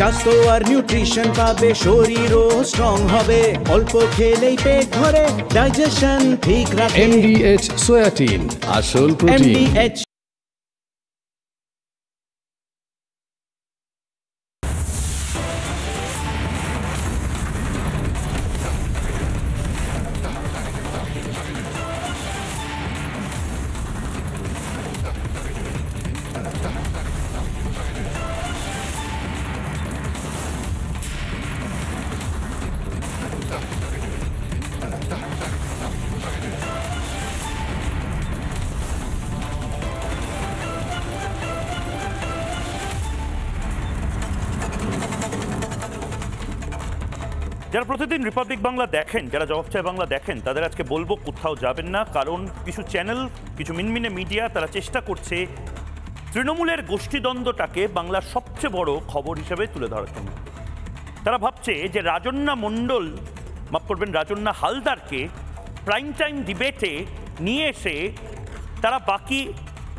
স্বাস্থ্য আর নিউট্রিশন পাবে, শরীরও স্ট্রং হবে, অল্প খেলেই পেট ভরে ডাইজেশন ঠিক রাখে। MDH সোয়াটিন, আসল প্রোটিন। MDH যারা প্রতিদিন রিপাবলিক বাংলা দেখেন, যারা জবাব চায় বাংলা দেখেন, তাদের আজকে বলবো কোথাও যাবেন না, কারণ কিছু চ্যানেল, কিছু মিনমিনে মিডিয়া তারা চেষ্টা করছে তৃণমূলের গোষ্ঠীদ্বন্দ্বটাকে বাংলার সবচেয়ে বড় খবর হিসেবে তুলে ধরার জন্য। তারা ভাবছে যে রাজন্যা মণ্ডল, মাফ করবেন, রাজন্যা হালদারকে প্রাইম টাইম ডিবেটে নিয়ে এসে তারা বাকি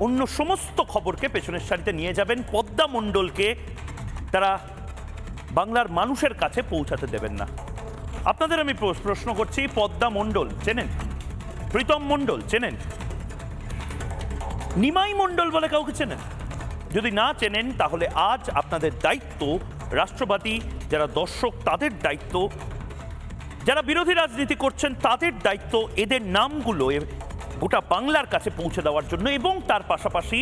অন্য সমস্ত খবরকে পেছনের সারিতে নিয়ে যাবেন, পদ্মা মণ্ডলকে তারা বাংলার মানুষের কাছে পৌঁছাতে দেবেন না। আপনাদের আমি প্রশ্ন করছি, পদ্মা মণ্ডল চেনেন? প্রীতম মণ্ডল চেনেন? নিমাই মণ্ডল বলে কাউকে চেনেন? যদি না চেনেন তাহলে আজ আপনাদের দায়িত্ব, রাষ্ট্রবাদী যারা দর্শক তাদের দায়িত্ব, যারা বিরোধী রাজনীতি করছেন তাদের দায়িত্ব এদের নামগুলো গোটা বাংলার কাছে পৌঁছে দেওয়ার জন্য, এবং তার পাশাপাশি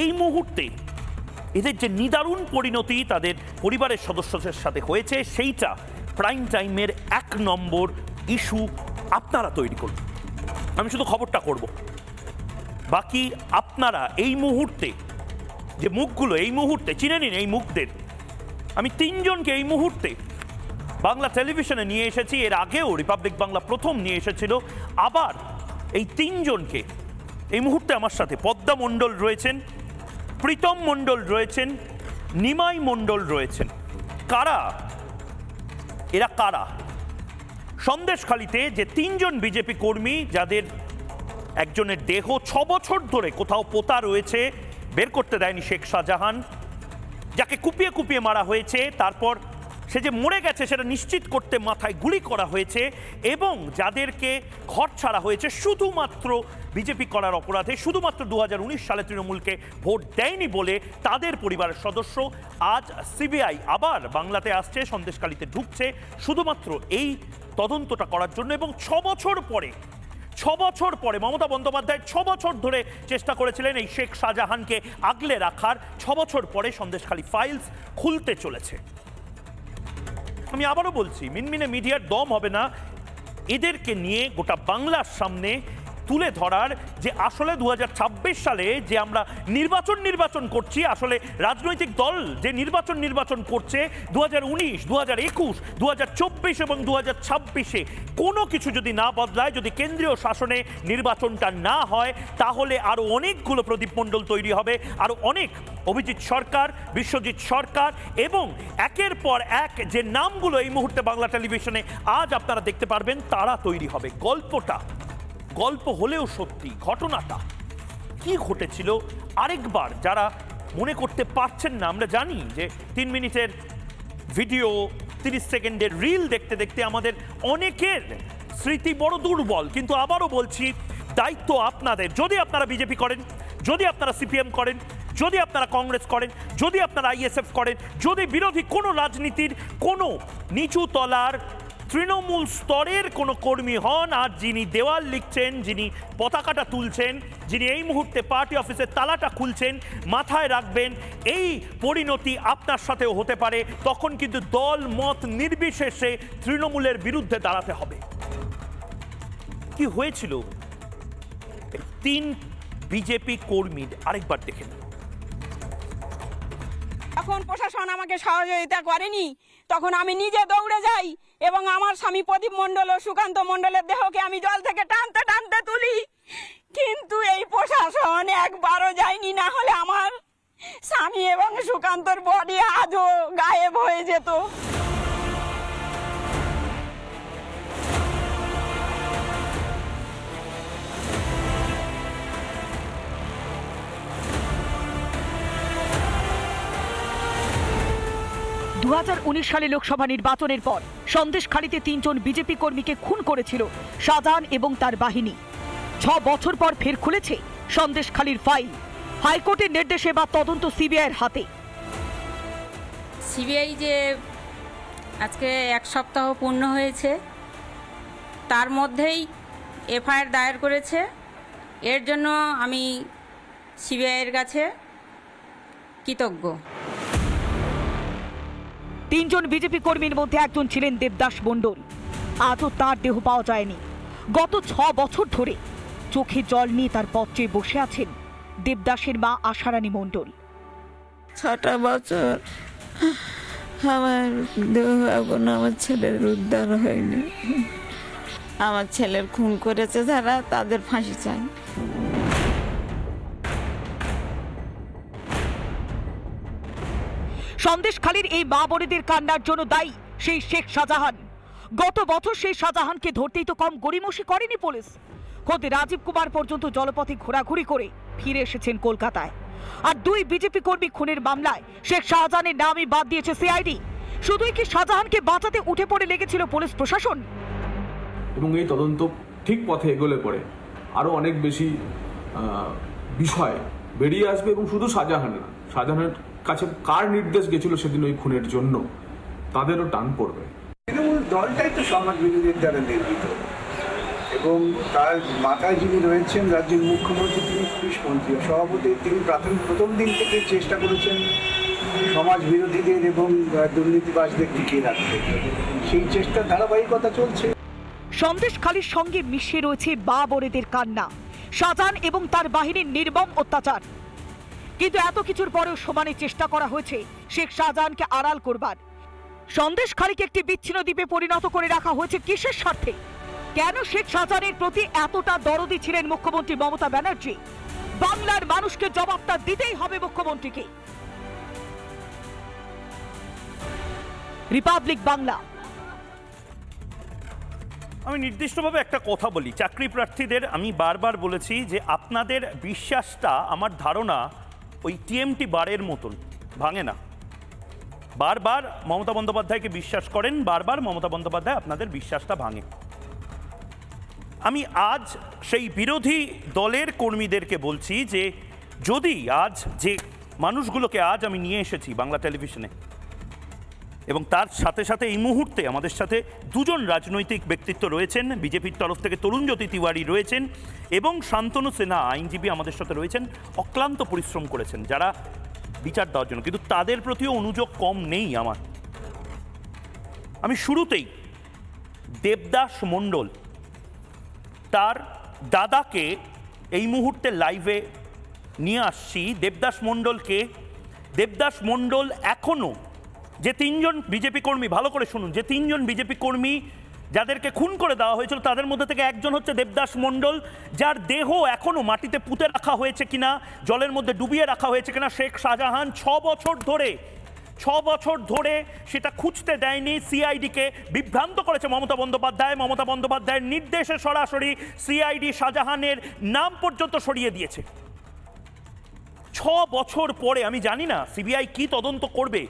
এই মুহূর্তে এদের যে নিদারুণ পরিণতি তাদের পরিবারের সদস্যদের সাথে হয়েছে সেইটা প্রাইম টাইমের 1 নম্বর ইস্যু আপনারা তৈরি করুন। আমি শুধু খবরটা করব, বাকি আপনারা এই মুহূর্তে যে মুখগুলো এই মুহূর্তে চিনে নিন। এই মুখদের আমি 3 জনকে এই মুহূর্তে বাংলা টেলিভিশনে নিয়ে এসেছি, এর আগেও রিপাবলিক বাংলা প্রথম নিয়ে এসেছিল, আবার এই 3 জনকে এই মুহূর্তে আমার সাথে পদ্মা মণ্ডল রয়েছেন, প্রীতম মণ্ডল রয়েছেন, নিমাই মণ্ডল রয়েছেন। কারা এরা? কারা? সন্দেশখালিতে যে 3 জন বিজেপি কর্মী যাদের একজনের দেহ 6 বছর ধরে কোথাও পোতা রয়েছে, বের করতে দেয়নি শেখ শাহজাহান, যাকে কুপিয়ে কুপিয়ে মারা হয়েছে, তারপর সে যে মরে গেছে সেটা নিশ্চিত করতে মাথায় গুলি করা হয়েছে, এবং যাদেরকে ঘর ছাড়া হয়েছে শুধুমাত্র বিজেপি করার অপরাধে, শুধুমাত্র 2019 সালে তৃণমূলকে ভোট দেয়নি বলে তাদের পরিবারের সদস্য। আজ সিবিআই আবার বাংলাতে আসছে, সন্দেশখালিতে ঢুকছে শুধুমাত্র এই তদন্তটা করার জন্য। এবং 6 বছর পরে মমতা বন্দ্যোপাধ্যায় 6 বছর ধরে চেষ্টা করেছিলেন এই শেখ শাহজাহানকে আগলে রাখার, 6 বছর পরে সন্দেশখালি ফাইলস খুলতে চলেছে। আমি আবারও বলছি, মিনমিনে মিডিয়ার দম হবে না এদেরকে নিয়ে গোটা বাংলার সামনে তুলে ধরার, যে আসলে 2026 সালে যে আমরা নির্বাচন করছি, আসলে রাজনৈতিক দল যে নির্বাচন করছে 2019, 2021, 2024 এবং 2026-এ কোনো কিছু যদি না বদলায়, যদি কেন্দ্রীয় শাসনে নির্বাচনটা না হয়, তাহলে আরও অনেকগুলো প্রদীপ মণ্ডল তৈরি হবে, আরও অনেক অভিজিৎ সরকার, বিশ্বজিৎ সরকার, এবং একের পর এক যে নামগুলো এই মুহূর্তে বাংলা টেলিভিশনে আজ আপনারা দেখতে পারবেন তারা তৈরি হবে। গল্প হলেও সত্যি, ঘটনাটা কি ঘটেছিল আরেকবার যারা মনে করতে পারছেন না, আমরা জানি যে 3 মিনিটের ভিডিও, 30 সেকেন্ডের রিল দেখতে দেখতে আমাদের অনেকের স্মৃতি বড় দুর্বল, কিন্তু আবারও বলছি দায়িত্ব আপনাদের। যদি আপনারা বিজেপি করেন, যদি আপনারা সিপিএম করেন, যদি আপনারা কংগ্রেস করেন, যদি আপনারা আইএসএফ করেন, যদি বিরোধী কোনো রাজনীতির কোনো নিচু তলার তৃণমূল স্তরের কোনো কর্মী হন, আর যিনি দেওয়াল লিখছেন, যিনি পতাকাটা তুলছেন, যিনি এই মুহূর্তে পার্টি অফিসের তালাটা খুলছেন, মাথায় রাখবেন এই পরিণতি আপনার সাথেও হতে পারে। তখন কিন্তু দল মত নির্বিশেষে তৃণমূলের বিরুদ্ধে দাঁড়াতে হবে। কি হয়েছিল 3 বিজেপি কর্মীর আরেকবার দেখে নিন। এখন প্রশাসন আমাকে সহযোগিতা করেনি, তখন আমি নিজে দৌড়ে যাই এবং আমার স্বামী প্রদীপ মণ্ডল ও সুকান্ত মণ্ডলের দেহকে আমি জল থেকে টানতে টানতে তুলি, কিন্তু এই প্রশাসন একবারও যায়নি, না হলে আমার স্বামী এবং সুকান্তর বডি আজও গায়েব হয়ে যেত। 2019 সালে লোকসভা নির্বাচনের পর সন্দেশখালীতে 3 জন বিজেপি কর্মীকে খুন করেছিল শাহজাহান এবং তার বাহিনী। 6 বছর পর ফের খুলেছে সন্দেশখালীর ফাইল। হাইকোর্টের নির্দেশে বা তদন্ত সিবিআইয়ের হাতে। সিবিআই যে আজকে 1 সপ্তাহ পূর্ণ হয়েছে, তার মধ্যেই এফআইআর দায়ের করেছে। এর জন্য আমি সিবিআইয়ের কাছে কৃতজ্ঞ। 3 জন বিজেপি কর্মীর মধ্যে একজন ছিলেন দেবদাস মণ্ডল। আজও তার দেহ পাওয়া যায়নি। গত 6 বছর ধরে চোখে জল নিয়ে তার পথ চেয়ে বসে আছেন দেবদাসের মা আশারানী মণ্ডল। 6টা বছর আমার দেহ এখন আমার ছেলের উদ্ধার হয়নি। আমার ছেলের খুন করেছে যারা, তাদের ফাঁসি চাই। সন্দেশখালীর এই মা বোনেদের কান্নার জন্য দায়ী সেই শেখ শাহজাহান। গত বছর সেই শাহজাহানকে ধরতেই তো কম গড়িমসি করেনি পুলিশ। খোদ রাজীব কুমার পর্যন্ত জলপথে ঘোরাঘুরি করে ফিরে এসেছেন কলকাতায়। আর 2 বিজেপি কর্মী খুনের মামলায় শেখ শাহজাহানের নামই বাদ দিয়েছে সিআইডি। শুধুই কি শাহজাহানকে বাঁচাতে উঠে পড়ে লেগেছিল পুলিশ প্রশাসন? এবং এই তদন্ত ঠিক পথে এগোলে পরে আরও অনেক বেশি বিষয় বেরিয়ে আসবে। এবং শুধু শাহজাহান না, শাহজাহানের কাছে কার নির্দেশ গেছিল সেদিন ওই খুনের জন্য, তাদেরও টান পড়বে। তৃণমূল দলটাই তো সমাজ বিরোধীদের দ্বারা নির্মিত, এবং তার মাথায় যিনি রয়েছেন রাজ্যের মুখ্যমন্ত্রী, তিনি পুলিশ মন্ত্রী সভাপতি। তিনি প্রথম দিন থেকে চেষ্টা করেছেন সমাজ বিরোধীদের এবং দুর্নীতিবাজদের টিকিয়ে রাখতে। সেই চেষ্টার ধারাবাহিকতা চলছে। সন্দেশখালীর সঙ্গে মিশে রয়েছে মা বোনেদের কান্না, শাহজাহান এবং তার বাহিনীর নির্মম অত্যাচার। কিন্তু এত কিছুর পরেও সমানে চেষ্টা করা হয়েছে শেখ শাহজাহানকে আড়াল করবার। সন্দেশখালীকে একটি বিচ্ছিন্ন দ্বীপে পরিণত করে রাখা হয়েছে কিসের স্বার্থে? কেন শেখ শাহজাহানের প্রতি এতটা দরদি ছিলেন মুখ্যমন্ত্রী মমতা ব্যানার্জি? বাংলার মানুষকে জবাবটা দিতেই হবে মুখ্যমন্ত্রীকে। রিপাবলিক বাংলা। আমি নির্দিষ্টভাবে একটা কথা বলি, চাকরি প্রার্থীদের আমি বারবার বলেছি যে আপনাদের বিশ্বাসটা আমার ধারণা ওই টিএমটি বারের মতন ভাঙে না। বারবার মমতা বন্দ্যোপাধ্যায়কে বিশ্বাস করেন, বারবার মমতা বন্দ্যোপাধ্যায় আপনাদের বিশ্বাসটা ভাঙে। আমি আজ সেই বিরোধী দলের কর্মীদেরকে বলছি যে যদি আজ যে মানুষগুলোকে আজ আমি নিয়ে এসেছি বাংলা টেলিভিশনে, এবং তার সাথে সাথে এই মুহূর্তে আমাদের সাথে 2 জন রাজনৈতিক ব্যক্তিত্ব রয়েছেন, বিজেপির তরফ থেকে তরুণজ্যোতি তিওয়ারি রয়েছেন এবং শান্তনু সিনহা আইনজীবী আমাদের সাথে রয়েছেন, অক্লান্ত পরিশ্রম করেছেন যারা বিচার দেওয়ার জন্য, কিন্তু তাদের প্রতিও অনুযোগ কম নেই আমার। আমি শুরুতেই দেবদাস মণ্ডল তার দাদাকে এই মুহূর্তে লাইভে নিয়ে আসছি। দেবদাস মণ্ডল এখনো যে 3 জন বিজেপি কর্মী, ভালো করে শুনুন, যে 3 জন বিজেপি কর্মী যাদেরকে খুন করে দেওয়া হয়েছিল তাদের মধ্যে থেকে একজন হচ্ছে দেবদাস মণ্ডল, যার দেহ এখনো মাটিতে পুঁতে রাখা হয়েছে কিনা, জলের মধ্যে ডুবিয়ে রাখা হয়েছে কিনা শেখ শাহজাহান 6 বছর ধরে সেটা খুঁজতে দেয়নি। সিআইডিকে বিভ্রান্ত করেছে মমতা বন্দ্যোপাধ্যায়ের নির্দেশে সরাসরি সিআইডি শাহজাহানের নাম পর্যন্ত সরিয়ে দিয়েছে। 6 বছর পরে আমি জানি না সিবিআই কি তদন্ত করবে,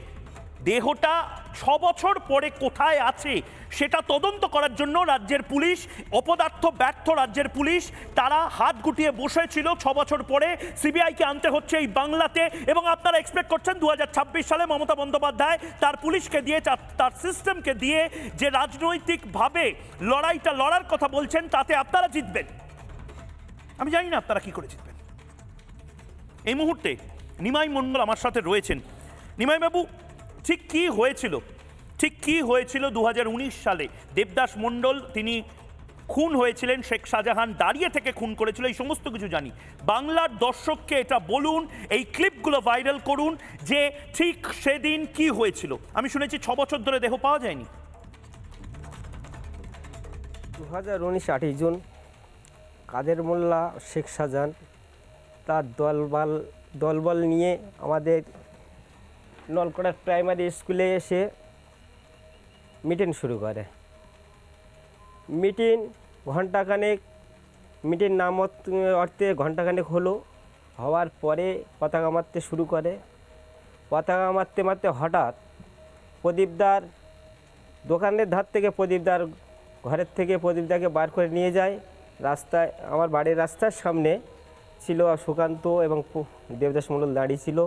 দেহটা 6 বছর পরে কোথায় আছে সেটা তদন্ত করার জন্য রাজ্যের পুলিশ, অপদার্থ ব্যর্থ রাজ্যের পুলিশ, তারা হাত গুটিয়ে বসেছিল। 6 বছর পরে সিবিআইকে আনতে হচ্ছে এই বাংলাতে, এবং আপনারা এক্সপেক্ট করছেন 2026 সালে মমতা বন্দ্যোপাধ্যায় তার পুলিশকে দিয়ে, তার সিস্টেমকে দিয়ে যে রাজনৈতিকভাবে লড়াইটা লড়ার কথা বলছেন তাতে আপনারা জিতবেন। আমি জানি না আপনারা কি করে জিতবেন। এই মুহূর্তে নিমাই মণ্ডল আমার সাথে রয়েছেন। নিমাই বাবু, ঠিক কি হয়েছিল 2019 সালে? দেবদাস মণ্ডল তিনি খুন হয়েছিলেন, শেখ শাহজাহান দাঁড়িয়ে থেকে খুন করেছিল, এই সমস্ত কিছু জানি। বাংলার দর্শককে এটা বলুন, এই ক্লিপগুলো ভাইরাল করুন যে ঠিক সেদিন কি হয়েছিল। আমি শুনেছি 6 বছর ধরে দেহ পাওয়া যায়নি। 2019 8ই জুন কাদের মোল্লা শেখ শাহজাহান তার দলবল নিয়ে আমাদের নলকড়া প্রাইমারি স্কুলে এসে মিটিং শুরু করে। মিটিং ঘণ্টাখানেক, মিটিং নাম অর্থে ঘণ্টাখানেক হলো। হওয়ার পরে পতাকা মারতে শুরু করে। পতাকা মারতে হঠাৎ প্রদীপদার দোকানের ধার থেকে প্রদীপদার ঘরের থেকে প্রদীপদাকে বার করে নিয়ে যায়। রাস্তায় আমার বাড়ির রাস্তার সামনে ছিল সুকান্ত এবং দেবদাস মণ্ডল দাঁড়িয়ে ছিল।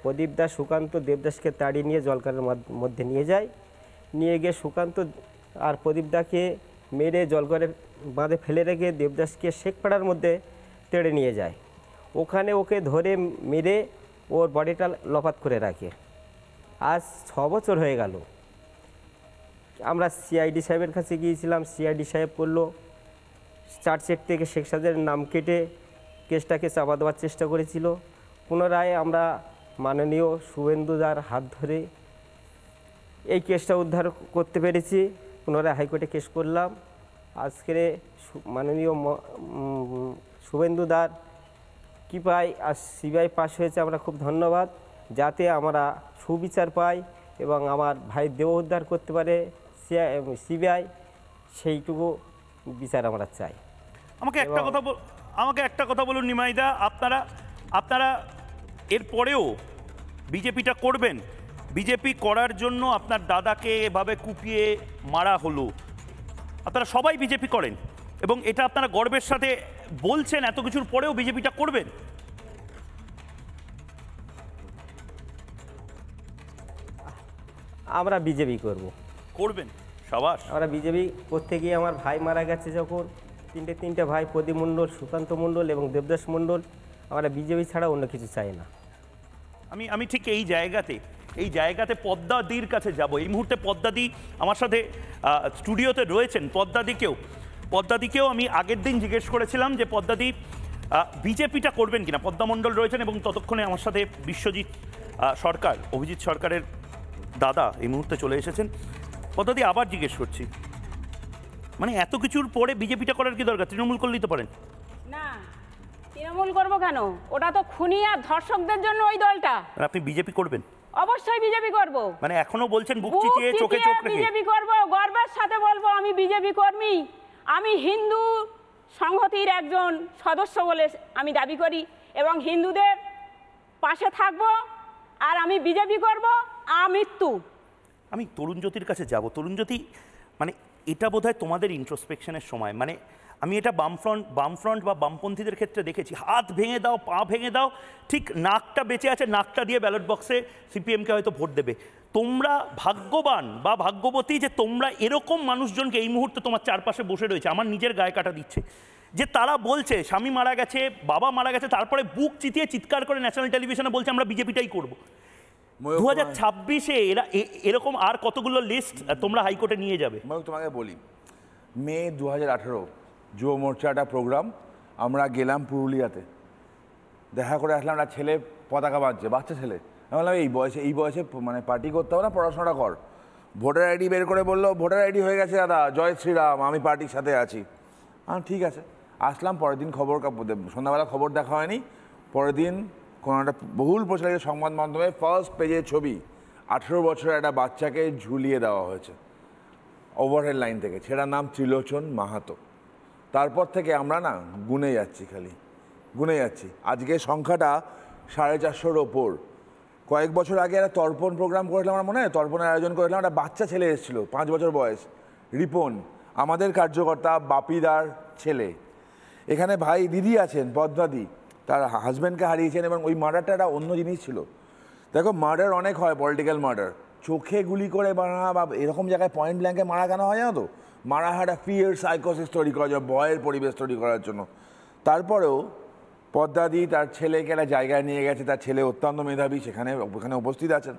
প্রদীপদাস সুকান্ত দেবদাসকে তাড়িয়ে নিয়ে জলকারের মধ্যে নিয়ে যায়। নিয়ে গিয়ে সুকান্ত আর প্রদীপদাকে মেরে জলঘরের বাঁধে ফেলে রেখে দেবদাসকে শেখপাড়ার মধ্যে তেড়ে নিয়ে যায়। ওখানে ওকে ধরে মেরে ওর বডিটা লপাত করে রাখে। আজ 6 বছর হয়ে গেল। আমরা সিআইডি সাহেবের কাছে গিয়েছিলাম, সিআইডি সাহেব করলো চার্জশিট থেকে শেখ সাজাদের নাম কেটে কেসটাকে চাপা দেওয়ার চেষ্টা করেছিল। পুনরায় আমরা মাননীয় শুভেন্দুদার হাত ধরে এই কেসটা উদ্ধার করতে পেরেছি। পুনরায় হাইকোর্টে কেস করলাম। আজকের মাননীয় শুভেন্দুদার কৃপায় আজ সিবিআই পাস হয়েছে, আমরা খুব ধন্যবাদ। যাতে আমরা সুবিচার পাই এবং আমার ভাই দেহ উদ্ধার করতে পারে সিবিআই, সেইটুকু বিচার আমরা চাই। আমাকে একটা কথা বলুন নিমাইদা, আপনারা এরপরেও বিজেপিটা করবেন? বিজেপি করার জন্য আপনার দাদাকে এভাবে কুপিয়ে মারা হলো, আপনারা সবাই বিজেপি করেন এবং এটা আপনারা গর্বের সাথে বলছেন, এত কিছুর পরেও বিজেপিটা করবেন? আমরা বিজেপি করবেন সাবাস। আমরা বিজেপি করতে গিয়ে আমার ভাই মারা গেছে যখন, তিনটে ভাই, প্রদীপ মণ্ডল, সুকান্ত মণ্ডল এবং দেবদাস মণ্ডল, আমরা বিজেপি ছাড়া অন্য কিছু চাই না। আমি ঠিক এই জায়গাতে পদ্মাদির কাছে যাব। এই মুহূর্তে পদ্মাদি আমার সাথে স্টুডিওতে রয়েছেন। পদ্মাদিকেও আমি আগের দিন জিজ্ঞেস করেছিলাম যে পদ্মাদি বিজেপিটা করবেন কিনা। পদ্মা মণ্ডল রয়েছেন এবং ততক্ষণে আমার সাথে বিশ্বজিৎ সরকার, অভিজিৎ সরকারের দাদা এই মুহূর্তে চলে এসেছেন। পদ্মাদি আবার জিজ্ঞেস করছি, মানে এত কিছুর পরে বিজেপিটা করার কি দরকার? তৃণমূল করলেই তো পারেন। না, তৃণমূল করবো কেন? ওটা তো খুনি আর ধর্ষকদের জন্য ওই দলটা। আপনি বিজেপি করবেন? অবশ্যই বিজেপি করব। মানে এখনো বলছেন বুক চিতিয়ে চোখে চোখ রেখে? বিজেপি করব, গর্বের সাথে বলবো আমি বিজেপি কর্মী। আমি হিন্দু সংহতির একজন সদস্য বলে আমি দাবি করি এবং হিন্দুদের পাশে থাকব। আর আমি বিজেপি করব আমৃত্যু। আমি তরুণজ্যোতির কাছে যাব। তরুণজ্যোতি, মানে এটা বোধহয় তোমাদের ইন্ট্রোস্পেকশনের সময়। মানে আমি এটা বামফ্রন্ট বা বামপন্থীদের ক্ষেত্রে দেখেছি, হাত ভেঙে দাও, পা ভেঙে দাও, ঠিক নাকটা বেঁচে আছে, নাকটা দিয়ে ব্যালট বক্সে সিপিএমকে হয়তো ভোট দেবে। তোমরা ভাগ্যবান বা ভাগ্যবতী যে তোমরা এরকম মানুষজনকে এই মুহূর্তে তোমার চারপাশে বসে রয়েছে। আমার নিজের গায়ে কাটা দিচ্ছে যে তারা বলছে স্বামী মারা গেছে, বাবা মারা গেছে, তারপরে বুক চিতিয়ে চিৎকার করে ন্যাশনাল টেলিভিশনে বলছে আমরা বিজেপিটাই করব। 2026-এ এরকম আর কতগুলো লিস্ট তোমরা হাইকোর্টে নিয়ে যাবে? তোমাকে বলি, মে 2018 যুব মোর্চাটা প্রোগ্রাম, আমরা গেলাম পুরুলিয়াতে, দেখা করে আসলাম। একটা ছেলে পতাকা বাঁধছে, বাচ্চা ছেলে। আমি বললাম এই বয়সে মানে পার্টি করতে হবে না, পড়াশোনাটা কর। ভোটার আইডি বের করে বললো ভোটার আইডি হয়ে গেছে দাদা, জয় শ্রীরাম, আমি পার্টির সাথে আছি। ঠিক আছে। আসলাম, পরের দিন সন্ধ্যাবেলা খবর দেখা হয়নি। পরের দিন কোনো একটা বহুল প্রচারিত সংবাদ মাধ্যমে ফার্স্ট পেজের ছবি, 18 বছরের একটা বাচ্চাকে ঝুলিয়ে দেওয়া হয়েছে ওভারহেড লাইন থেকে। সেটার নাম ত্রিলোচন মাহাতো। তারপর থেকে আমরা না গুনে যাচ্ছি। আজকে সংখ্যাটা 450-র ওপর। কয়েক বছর আগে একটা তর্পণ প্রোগ্রাম করেছিলাম, আমার মনে হয় তর্পণের আয়োজন করেছিলাম। একটা বাচ্চা ছেলে এসেছিল, 5 বছর বয়স, রিপন, আমাদের কার্যকর্তা বাপিদার ছেলে। এখানে ভাই দিদি আছেন, পদ্মাদি, তার হাজব্যান্ডকে হারিয়েছেন এবং ওই মার্ডারটা একটা অন্য জিনিস ছিল। দেখো, মার্ডার অনেক হয়, পলিটিক্যাল মার্ডার, চোখে গুলি করে মারা বা এরকম জায়গায় পয়েন্ট ব্ল্যাঙ্কে মারা কেন হয় জানো তো? মারা হয় একটা ফিয়ার সাইকোসিস তৈরি করার জন্য, ভয়ের পরিবেশ তৈরি করার জন্য। তারপরেও পদ্মাদি তার ছেলেকে একটা জায়গায় নিয়ে গেছে, তার ছেলে অত্যন্ত মেধাবী, ওখানে উপস্থিত আছেন।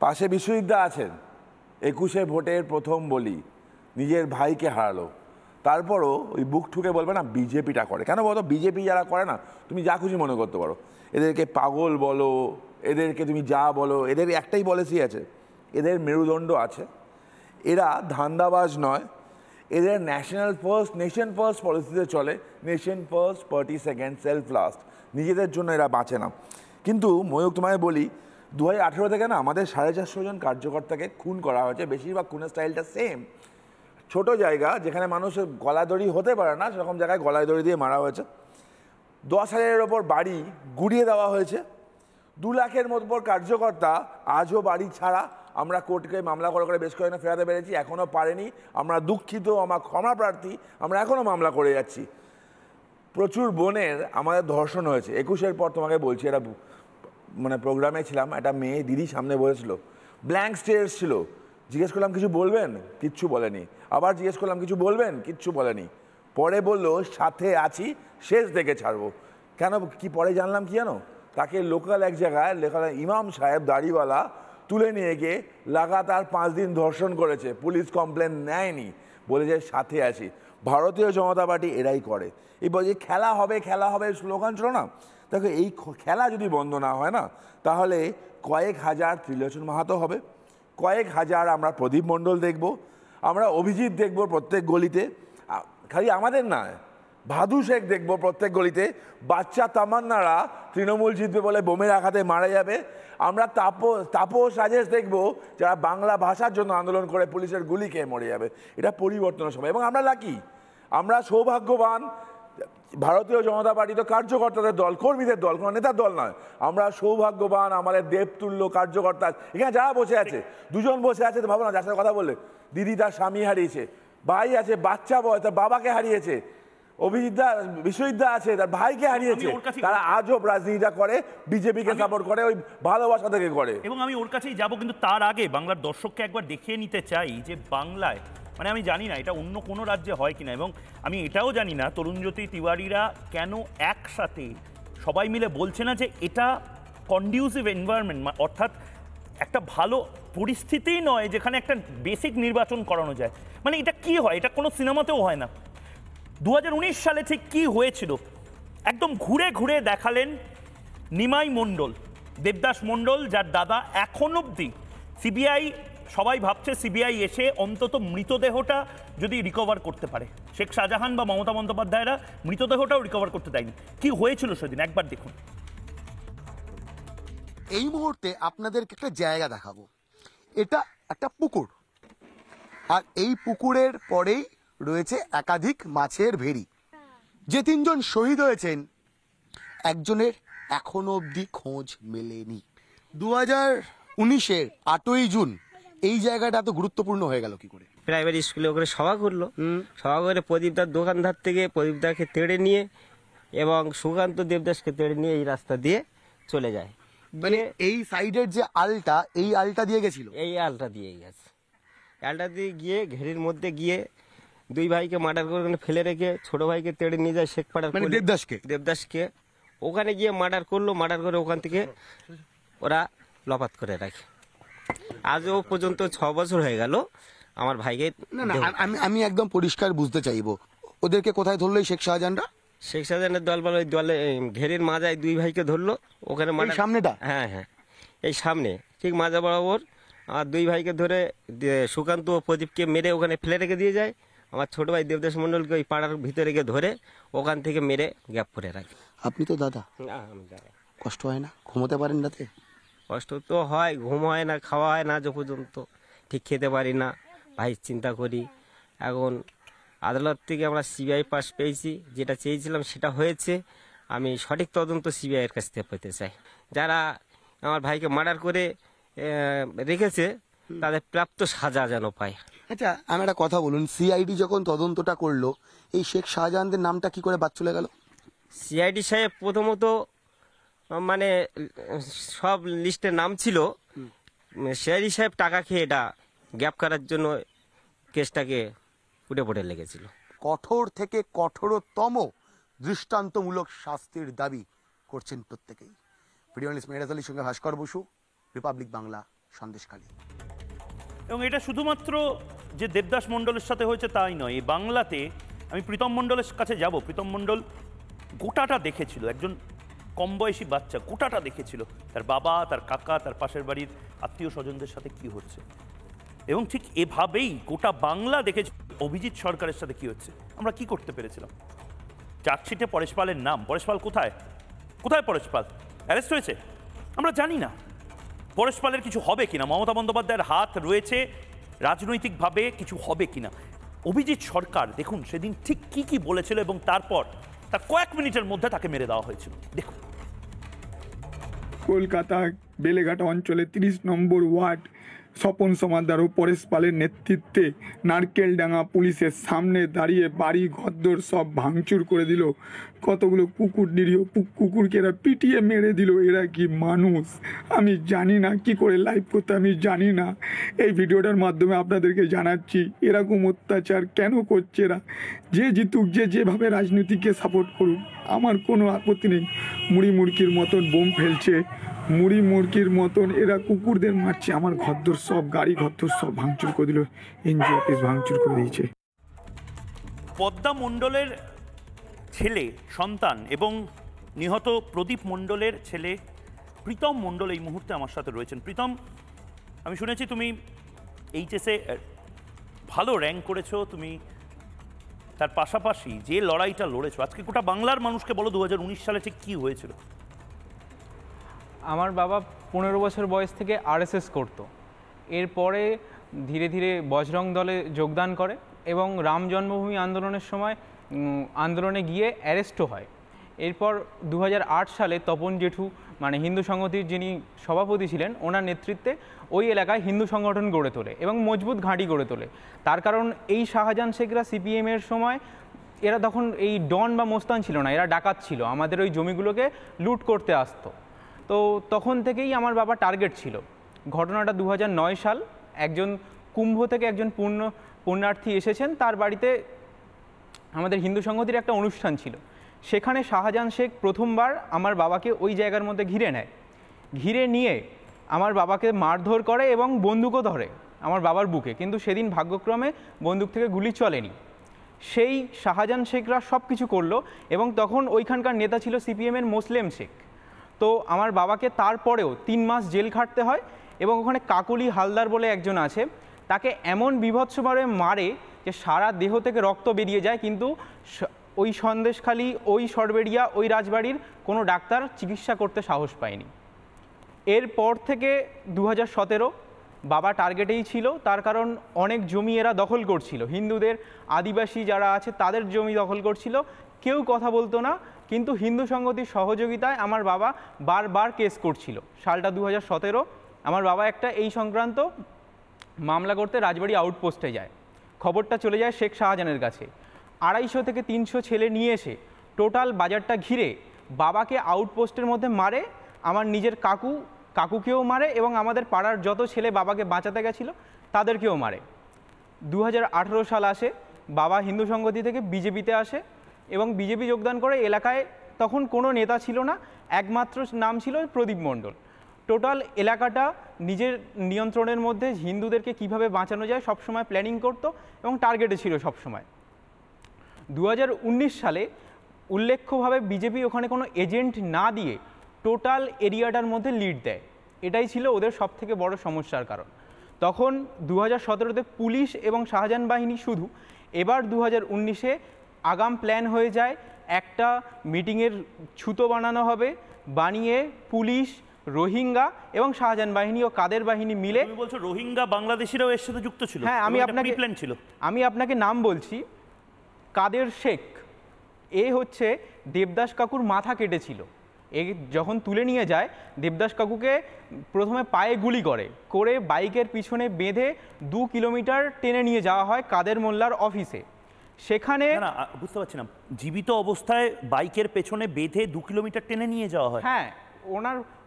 পাশে বিশ্বজিৎদা আছেন, 21-এ ভোটের প্রথম বলি, নিজের ভাইকে হারালো। তারপরও ওই বুক ঠুকে বলবে না বিজেপিটা করে। কেন বলো? বিজেপি যারা করে না, তুমি যা খুশি মনে করতে পারো, এদেরকে পাগল বলো, এদেরকে তুমি যা বলো, এদের একটাই পলিসি আছে, এদের মেরুদণ্ড আছে, এরা ধান্দাবাজ নয়, এদের ন্যাশনাল ফার্স্ট, নেশন ফার্স্ট পলিসিতে চলে। Nation first, party second, self last. নিজেদের জন্য এরা বাঁচে না। কিন্তু ময়ূক, তোমায় বলি, 2018 থেকে না আমাদের 450 জন কার্যকর্তাকে খুন করা হয়েছে। বেশিরভাগ খুনের স্টাইলটা সেম, ছোট জায়গা যেখানে মানুষ গলাদড়ি হতে পারে না, সেরকম জায়গায় গলায় দড়ি দিয়ে মারা হয়েছে। 10,000-এর ওপর বাড়ি গুড়িয়ে দেওয়া হয়েছে। 2 লাখের মতো কার্যকর্তা আজও বাড়ি ছাড়া, আমরা কোর্টকে মামলা করে বেশ কয়েকটা ফেরাতে পেরেছি, এখনও পারেনি। আমরা দুঃখিত, আমার ক্ষমা প্রার্থী, আমরা এখনও মামলা করে যাচ্ছি। প্রচুর বোনের আমাদের ধর্ষণ হয়েছে। 21-এর পর তোমাকে বলছি, এটা মানে প্রোগ্রামে ছিলাম, একটা মেয়ে দিদি সামনে বলেছিল, ব্ল্যাঙ্ক স্টেয়ার্স ছিল, জিজ্ঞেস করলাম কিছু বলবেন, কিচ্ছু বলেনি। আবার জিজ্ঞেস করলাম কিছু বলবেন, কিচ্ছু বলেনি। পরে বললো সাথে আছি, শেষ দেখে ছাড়বো। কেন কি পরে জানলাম কি জানো, তাকে লোকাল এক জায়গায় লেখা ইমাম সাহেব দাড়িওয়ালা তুলে নিয়ে গিয়ে লাগাতার 5 দিন ধর্ষণ করেছে, পুলিশ কমপ্লেন নেয়নি, বলেছে সাথে আছি। ভারতীয় জনতা পার্টি এরাই করে। এই বলে খেলা হবে স্লোগান ছিল না, দেখো এই খেলা যদি বন্ধ না হয় না, তাহলে কয়েক হাজার ত্রিলোচন মাহাতো হবে, কয়েক হাজার আমরা প্রদীপ মণ্ডল দেখব, আমরা অভিজিৎ দেখব প্রত্যেক গলিতে, খালি আমাদের নয়, ভাদু শেখ দেখবো প্রত্যেক গলিতে, বাচ্চা তামান্নারা তৃণমূল জিতবে বলে বোমের আঘাতে মারা যাবে। আমরা তাপস রাজেশ দেখবো যারা বাংলা ভাষার জন্য আন্দোলন করে পুলিশের গুলি খেয়ে মরে যাবে। এটা পরিবর্তনের সময়, এবং আমরা লাকি, আমরা সৌভাগ্যবান। ভারতীয় জনতা পার্টি তো কার্যকর্তাদের দল, কর্মীদের দল, কোনো নেতার দল নয়। আমরা সৌভাগ্যবান, আমাদের দেবতুল্য কার্যকর্তা এখানে যারা বসে আছে, 2 জন বসে আছে, তো ভাবো না যার সাথে কথা বললে, দিদি তার স্বামী হারিয়েছে, ভাই আছে, বাচ্চা বয় তার বাবাকে হারিয়েছে, অভিজিৎদা বিশ্বজিৎদা আছে তার ভাইকে হারিয়েছে, তারা আজও রাজনীতিটা করে, বিজেপিকে সাপোর্ট করে, ওই ভালোবাসা থেকে করে। এবং আমি ওর কাছেই যাবো, কিন্তু তার আগে বাংলার দর্শককে একবার দেখিয়ে নিতে চাই যে বাংলায়, মানে আমি জানি না এটা অন্য কোনো রাজ্যে হয় কিনা, এবং আমি এটাও জানি না তরুণজ্যোতি তিওয়ারিরা কেন একসাথে সবাই মিলে বলছে না যে এটা কন্ডিউসিভ এনভায়রনমেন্ট, অর্থাৎ একটা ভালো পরিস্থিতি নয় যেখানে একটা বেসিক নির্বাচন করানো যায়। মানে এটা কি হয়, এটা কোনো সিনেমাতেও হয় না। 2019 সালে ঠিক কি হয়েছিল একদম ঘুরে ঘুরে দেখালেন নিমাই মণ্ডল, দেবদাস মণ্ডল, যার দাদা এখন অবধি সিবিআই, সবাই ভাবছে সিবিআই এসে অন্তত মৃতদেহটা যদি রিকভার করতে পারে। শেখ শাহজাহান বা মমতা বন্দ্যোপাধ্যায়রা মৃতদেহটাও রিকভার করতে দেয়নি। কি হয়েছিল সেদিন একবার দেখুন। এই মুহূর্তে আপনাদেরকে একটা জায়গা দেখাবো। এটা একটা পুকুর, আর এই পুকুরের পরেই রয়েছে একাধিক মাছের ভেড়ি। যে 3 জন শহীদ হয়েছেন, একজনের এখনো অবধি খোঁজ মেলেনি। 2019-এর 8ই জুন এই জায়গাটা এত গুরুত্বপূর্ণ হয়ে গেল কি করে? প্রাইমারি স্কুলে ওখানে সভা করলো, সভা করে প্রদীপদার দোকানদার থেকে প্রদীপদাকে তেড়ে নিয়ে এবং সুকান্ত দেবদাসকে তেড়ে নিয়ে এই রাস্তা দিয়ে চলে যায়। মানে এই সাইডের যে আলটা, এই আলটা দিয়ে গেছিল, এই আলটা দিয়ে গেছে। আলটা দিয়ে গিয়ে ঘেরির মধ্যে গিয়ে 2 ভাইকে মার্ডার করে ওখানে ফেলে রেখে ছোট ভাইকে তেড়ে নিয়ে যায় শেখপাড়ার, মানে দেবদাসকে ওখানে গিয়ে মার্ডার করলো। মার্ডার করে ওখান থেকে ওরা লপাত করে রাখে। আজও পর্যন্ত 6 বছর হয়ে গেল আমার ভাইকে। না, আমি একদম পরিষ্কার বুঝতে চাইবো, ওদেরকে কোথায় ধরলো এই শেখ শাহজাহানরা? শেখ শাহজাহানের দল বলে, ওই দলে ঘেরের মাজায় 2 ভাইকে ধরলো ওখানে, সামনেটা, হ্যাঁ এই সামনে ঠিক মাজা বরাবর। আর 2 ভাইকে ধরে সুকান্ত ও প্রদীপকে মেরে ওখানে ফেলে রেখে দিয়ে যায়। আমার ছোট ভাই দেবদাস মণ্ডলকে ওই পাড়ার ভিতরে গিয়ে ধরে ওখান থেকে মেরে গ্যাপ করে রাখে। আপনি তো দাদা, না আমি দাদা, কষ্ট হয় না? ঘুমোতে পারেন রাতে? কষ্ট তো হয়, ঘুম হয় না, খাওয়া হয় না, যে পর্যন্ত ঠিক খেতে পারি না, ভাই চিন্তা করি। এখন আদালত থেকে আমরা সিবিআই পাস পেয়েছি, যেটা চেয়েছিলাম সেটা হয়েছে। আমি সঠিক তদন্ত সিবিআইয়ের কাছ থেকে পেতে চাই। যারা আমার ভাইকে মার্ডার করে রেখেছে তাদের প্রাপ্ত সাজা যেন পায়। আচ্ছা, আমি একটা কথা বলুন, সিআইডি যখন তদন্তটা করলো, এই শেখ শাহজাহানদের নামটা কি করে বাদ চলে গেল? সিআইডি সাহেব প্রথমত মানে সব লিস্টে নাম ছিল, সিআইডি সাহেব টাকা খেয়ে এটা গ্যাপ করার জন্য কেসটাকে উঠে লেগেছিল। কঠোর থেকে কঠোরতম দৃষ্টান্তমূলক শাস্তির দাবি করছেন প্রত্যেকেই। ভিডিও জার্নালিস্ট মেহেরাজ আলীর সঙ্গে ভাস্কর বসু, রিপাবলিক বাংলা, সন্দেশখালী। এবং এটা শুধুমাত্র যে দেবদাস মণ্ডলের সাথে হয়েছে তাই নয়, এই বাংলাতে আমি প্রীতম মণ্ডলের কাছে যাব। প্রীতম মণ্ডল গোটাটা দেখেছিল, একজন কম বয়সী বাচ্চা গোটাটা দেখেছিল, তার বাবা, তার কাকা, তার পাশের বাড়ির আত্মীয় স্বজনদের সাথে কি হচ্ছে। এবং ঠিক এভাবেই গোটা বাংলা দেখেছে অভিজিৎ সরকারের সাথে কি হচ্ছে। আমরা কি করতে পেরেছিলাম? চার্জশিটে পরেশ পালের নাম, পরেশ পাল কোথায়? পরেশ পাল অ্যারেস্ট হয়েছে? আমরা জানি না। পরেশ পালের কিছু হবে কিনা, মমতা বন্দ্যোপাধ্যায়ের হাত রয়েছে রাজনৈতিকভাবে কিছু হবে কিনা। অভিজিৎ সরকার দেখুন সেদিন ঠিক কি বলেছিল, এবং তারপর তার কয়েক মিনিটের মধ্যে তাকে মেরে দেওয়া হয়েছিল। দেখুন, কলকাতা বেলেঘাটা অঞ্চলে 30 নম্বর ওয়ার্ড স্বপন সমাদ্দার ও পরেশ পালের নেতৃত্বে নারকেলডাঙ্গা পুলিশের সামনে দাঁড়িয়ে বাড়ি ঘরদোর সব ভাঙচুর করে দিল। কতগুলো কুকুর, নিরীহ কুকুরকে এরা পিটিয়ে মেরে দিল। এরা কি মানুষ? আমি জানি না কি করে লাইভ করতে, আমি জানি না। এই ভিডিওটার মাধ্যমে আপনাদেরকে জানাচ্ছি এরকম অত্যাচার কেন করছে এরা। যে জিতুক, যে যেভাবে রাজনীতিকে সাপোর্ট করুক, আমার কোনো আপত্তি নেই। মুড়ি মুড়কির মতন বোম ফেলছে, মুড়ি মুড়কির মতন এরা কুকুরদের মারছে। আমার ঘরদোর সব, গাড়ি ঘরদোর সব ভাঙচুর করে দিল, এনজিও অফিস ভাঙচুর করে দিয়েছে। পদ্মা মণ্ডলের ছেলে সন্তান এবং নিহত প্রদীপ মণ্ডলের ছেলে প্রীতম মণ্ডল এই মুহূর্তে আমার সাথে রয়েছেন। প্রীতম, আমি শুনেছি তুমি এইচএসে ভালো র্যাঙ্ক করেছো, তুমি তার পাশাপাশি যে লড়াইটা লড়েছো, আজকে গোটা বাংলার মানুষকে বলো 2019 সালে ঠিক কী হয়েছিল? আমার বাবা 15 বছর বয়স থেকে আরএসএস করতো। এরপরে ধীরে ধীরে বজরং দলে যোগদান করে এবং রাম জন্মভূমি আন্দোলনের সময় আন্দোলনে গিয়ে অ্যারেস্টও হয়। এরপর 2008 সালে তপন জেঠু, মানে হিন্দু সংগতির যিনি সভাপতি ছিলেন, ওনার নেতৃত্বে ওই এলাকায় হিন্দু সংগঠন গড়ে তোলে এবং মজবুত ঘাঁটি গড়ে তোলে। তার কারণ এই শাহজাহান শেখরা সিপিএমের সময় এরা তখন এই ডন বা মোস্তান ছিল না, এরা ডাকাত ছিল, আমাদের ওই জমিগুলোকে লুট করতে আসতো। তো তখন থেকেই আমার বাবা টার্গেট ছিল। ঘটনাটা 2009 সাল, একজন কুম্ভ থেকে একজন পুণ্যার্থী এসেছেন, তার বাড়িতে আমাদের হিন্দু সংগতির একটা অনুষ্ঠান ছিল। সেখানে শাহজাহান শেখ প্রথমবার আমার বাবাকে ওই জায়গার মধ্যে ঘিরে নেয়। ঘিরে নিয়ে আমার বাবাকে মারধর করে এবং বন্দুকও ধরে আমার বাবার বুকে, কিন্তু সেদিন ভাগ্যক্রমে বন্দুক থেকে গুলি চলেনি। সেই শাহজাহান শেখরা সব কিছু করলো এবং তখন ওইখানকার নেতা ছিল সিপিএমের মোসলেম শেখ। তো আমার বাবাকে তারপরেও 3 মাস জেল খাটতে হয় এবং ওখানে কাকলি হালদার বলে একজন আছে, তাকে এমন বিভৎসভাবে মারে যে সারা দেহ থেকে রক্ত বেরিয়ে যায়, কিন্তু ওই সন্দেশখালি, ওই সরবেরিয়া, ওই রাজবাড়ির কোনো ডাক্তার চিকিৎসা করতে সাহস পায়নি। এরপর থেকে 2017 বাবা টার্গেটেই ছিল, তার কারণ অনেক জমি এরা দখল করছিল, হিন্দুদের, আদিবাসী যারা আছে তাদের জমি দখল করছিল, কেউ কথা বলতো না। কিন্তু হিন্দু সংগতির সহযোগিতায় আমার বাবা বারবার কেস করছিল। সালটা 2017, আমার বাবা একটা এই সংক্রান্ত মামলা করতে রাজবাড়ি আউটপোস্টে যায়। খবরটা চলে যায় শেখ শাহজাহানের কাছে। 250 থেকে 300 ছেলে নিয়ে এসে টোটাল বাজারটা ঘিরে বাবাকে আউটপোস্টের মধ্যে মারে, আমার নিজের কাকুকেও মারে এবং আমাদের পাড়ার যত ছেলে বাবাকে বাঁচাতে গেছিলো তাদেরকেও মারে। 2018 সাল আসে, বাবা হিন্দু সংগতি থেকে বিজেপিতে আসে এবং বিজেপি যোগদান করে। এলাকায় তখন কোনো নেতা ছিল না, একমাত্র নাম ছিল প্রদীপ মণ্ডল। টোটাল এলাকাটা নিজের নিয়ন্ত্রণের মধ্যে, হিন্দুদেরকে কিভাবে বাঁচানো যায় সবসময় প্ল্যানিং করতো এবং টার্গেটে ছিল সবসময়। 2019 সালে উল্লেখ্যভাবে বিজেপি ওখানে কোনো এজেন্ট না দিয়ে টোটাল এরিয়াটার মধ্যে লিড দেয়। এটাই ছিল ওদের সবথেকে বড় সমস্যার কারণ। তখন 2017-তে পুলিশ এবং শাহজাহান বাহিনী শুধু, এবার 2019-এ আগাম প্ল্যান হয়ে যায়, একটা মিটিংয়ের ছুতো বানানো হবে, বানিয়ে পুলিশ, রোহিঙ্গা এবং শাহজাহান বাহিনী ও কাদের বাহিনী মিলে। তুমি বলছো রোহিঙ্গা বাংলাদেশিরাও এর সাথে যুক্ত ছিল? হ্যাঁ, আমি আপনাকে নাম বলছি। কাদের শেখ, এ হচ্ছে দেবদাস কাকুর মাথা কেটেছিল। এ যখন তুলে নিয়ে যায়, দেবদাস কাকুকে প্রথমে পায়ে গুলি করে বাইকের পিছনে বেঁধে 2 কিলোমিটার টেনে নিয়ে যাওয়া হয় কাদের মোল্লার অফিসে। সেখানে বুঝতে পারছি না, জীবিত অবস্থায় বাইকের পেছনে বেঁধে 2 কিলোমিটার টেনে নিয়ে যাওয়া হয়? হ্যাঁ,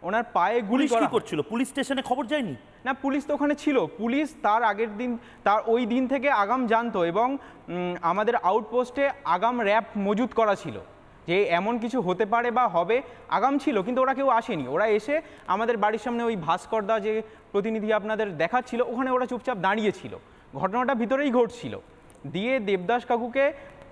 ওনার পায়ে গুলি করছিল। পুলিশ স্টেশনে খবর যায়নি? না, পুলিশ তো ওখানে ছিল। পুলিশ তার আগের দিন, তার ওই দিন থেকে আগাম জানতো এবং আমাদের আউটপোস্টে আগাম র্যাব মজুত করা ছিল যে এমন কিছু হতে পারে বা হবে, আগাম ছিল। কিন্তু ওরা কেউ আসেনি। ওরা এসে আমাদের বাড়ির সামনে ওই ভাস্করদা যে প্রতিনিধি আপনাদের দেখাচ্ছিল, ওখানে ওরা চুপচাপ দাঁড়িয়েছিল। ঘটনাটা ভিতরেই ঘটছিল। দিয়ে দেবদাস কাকুকে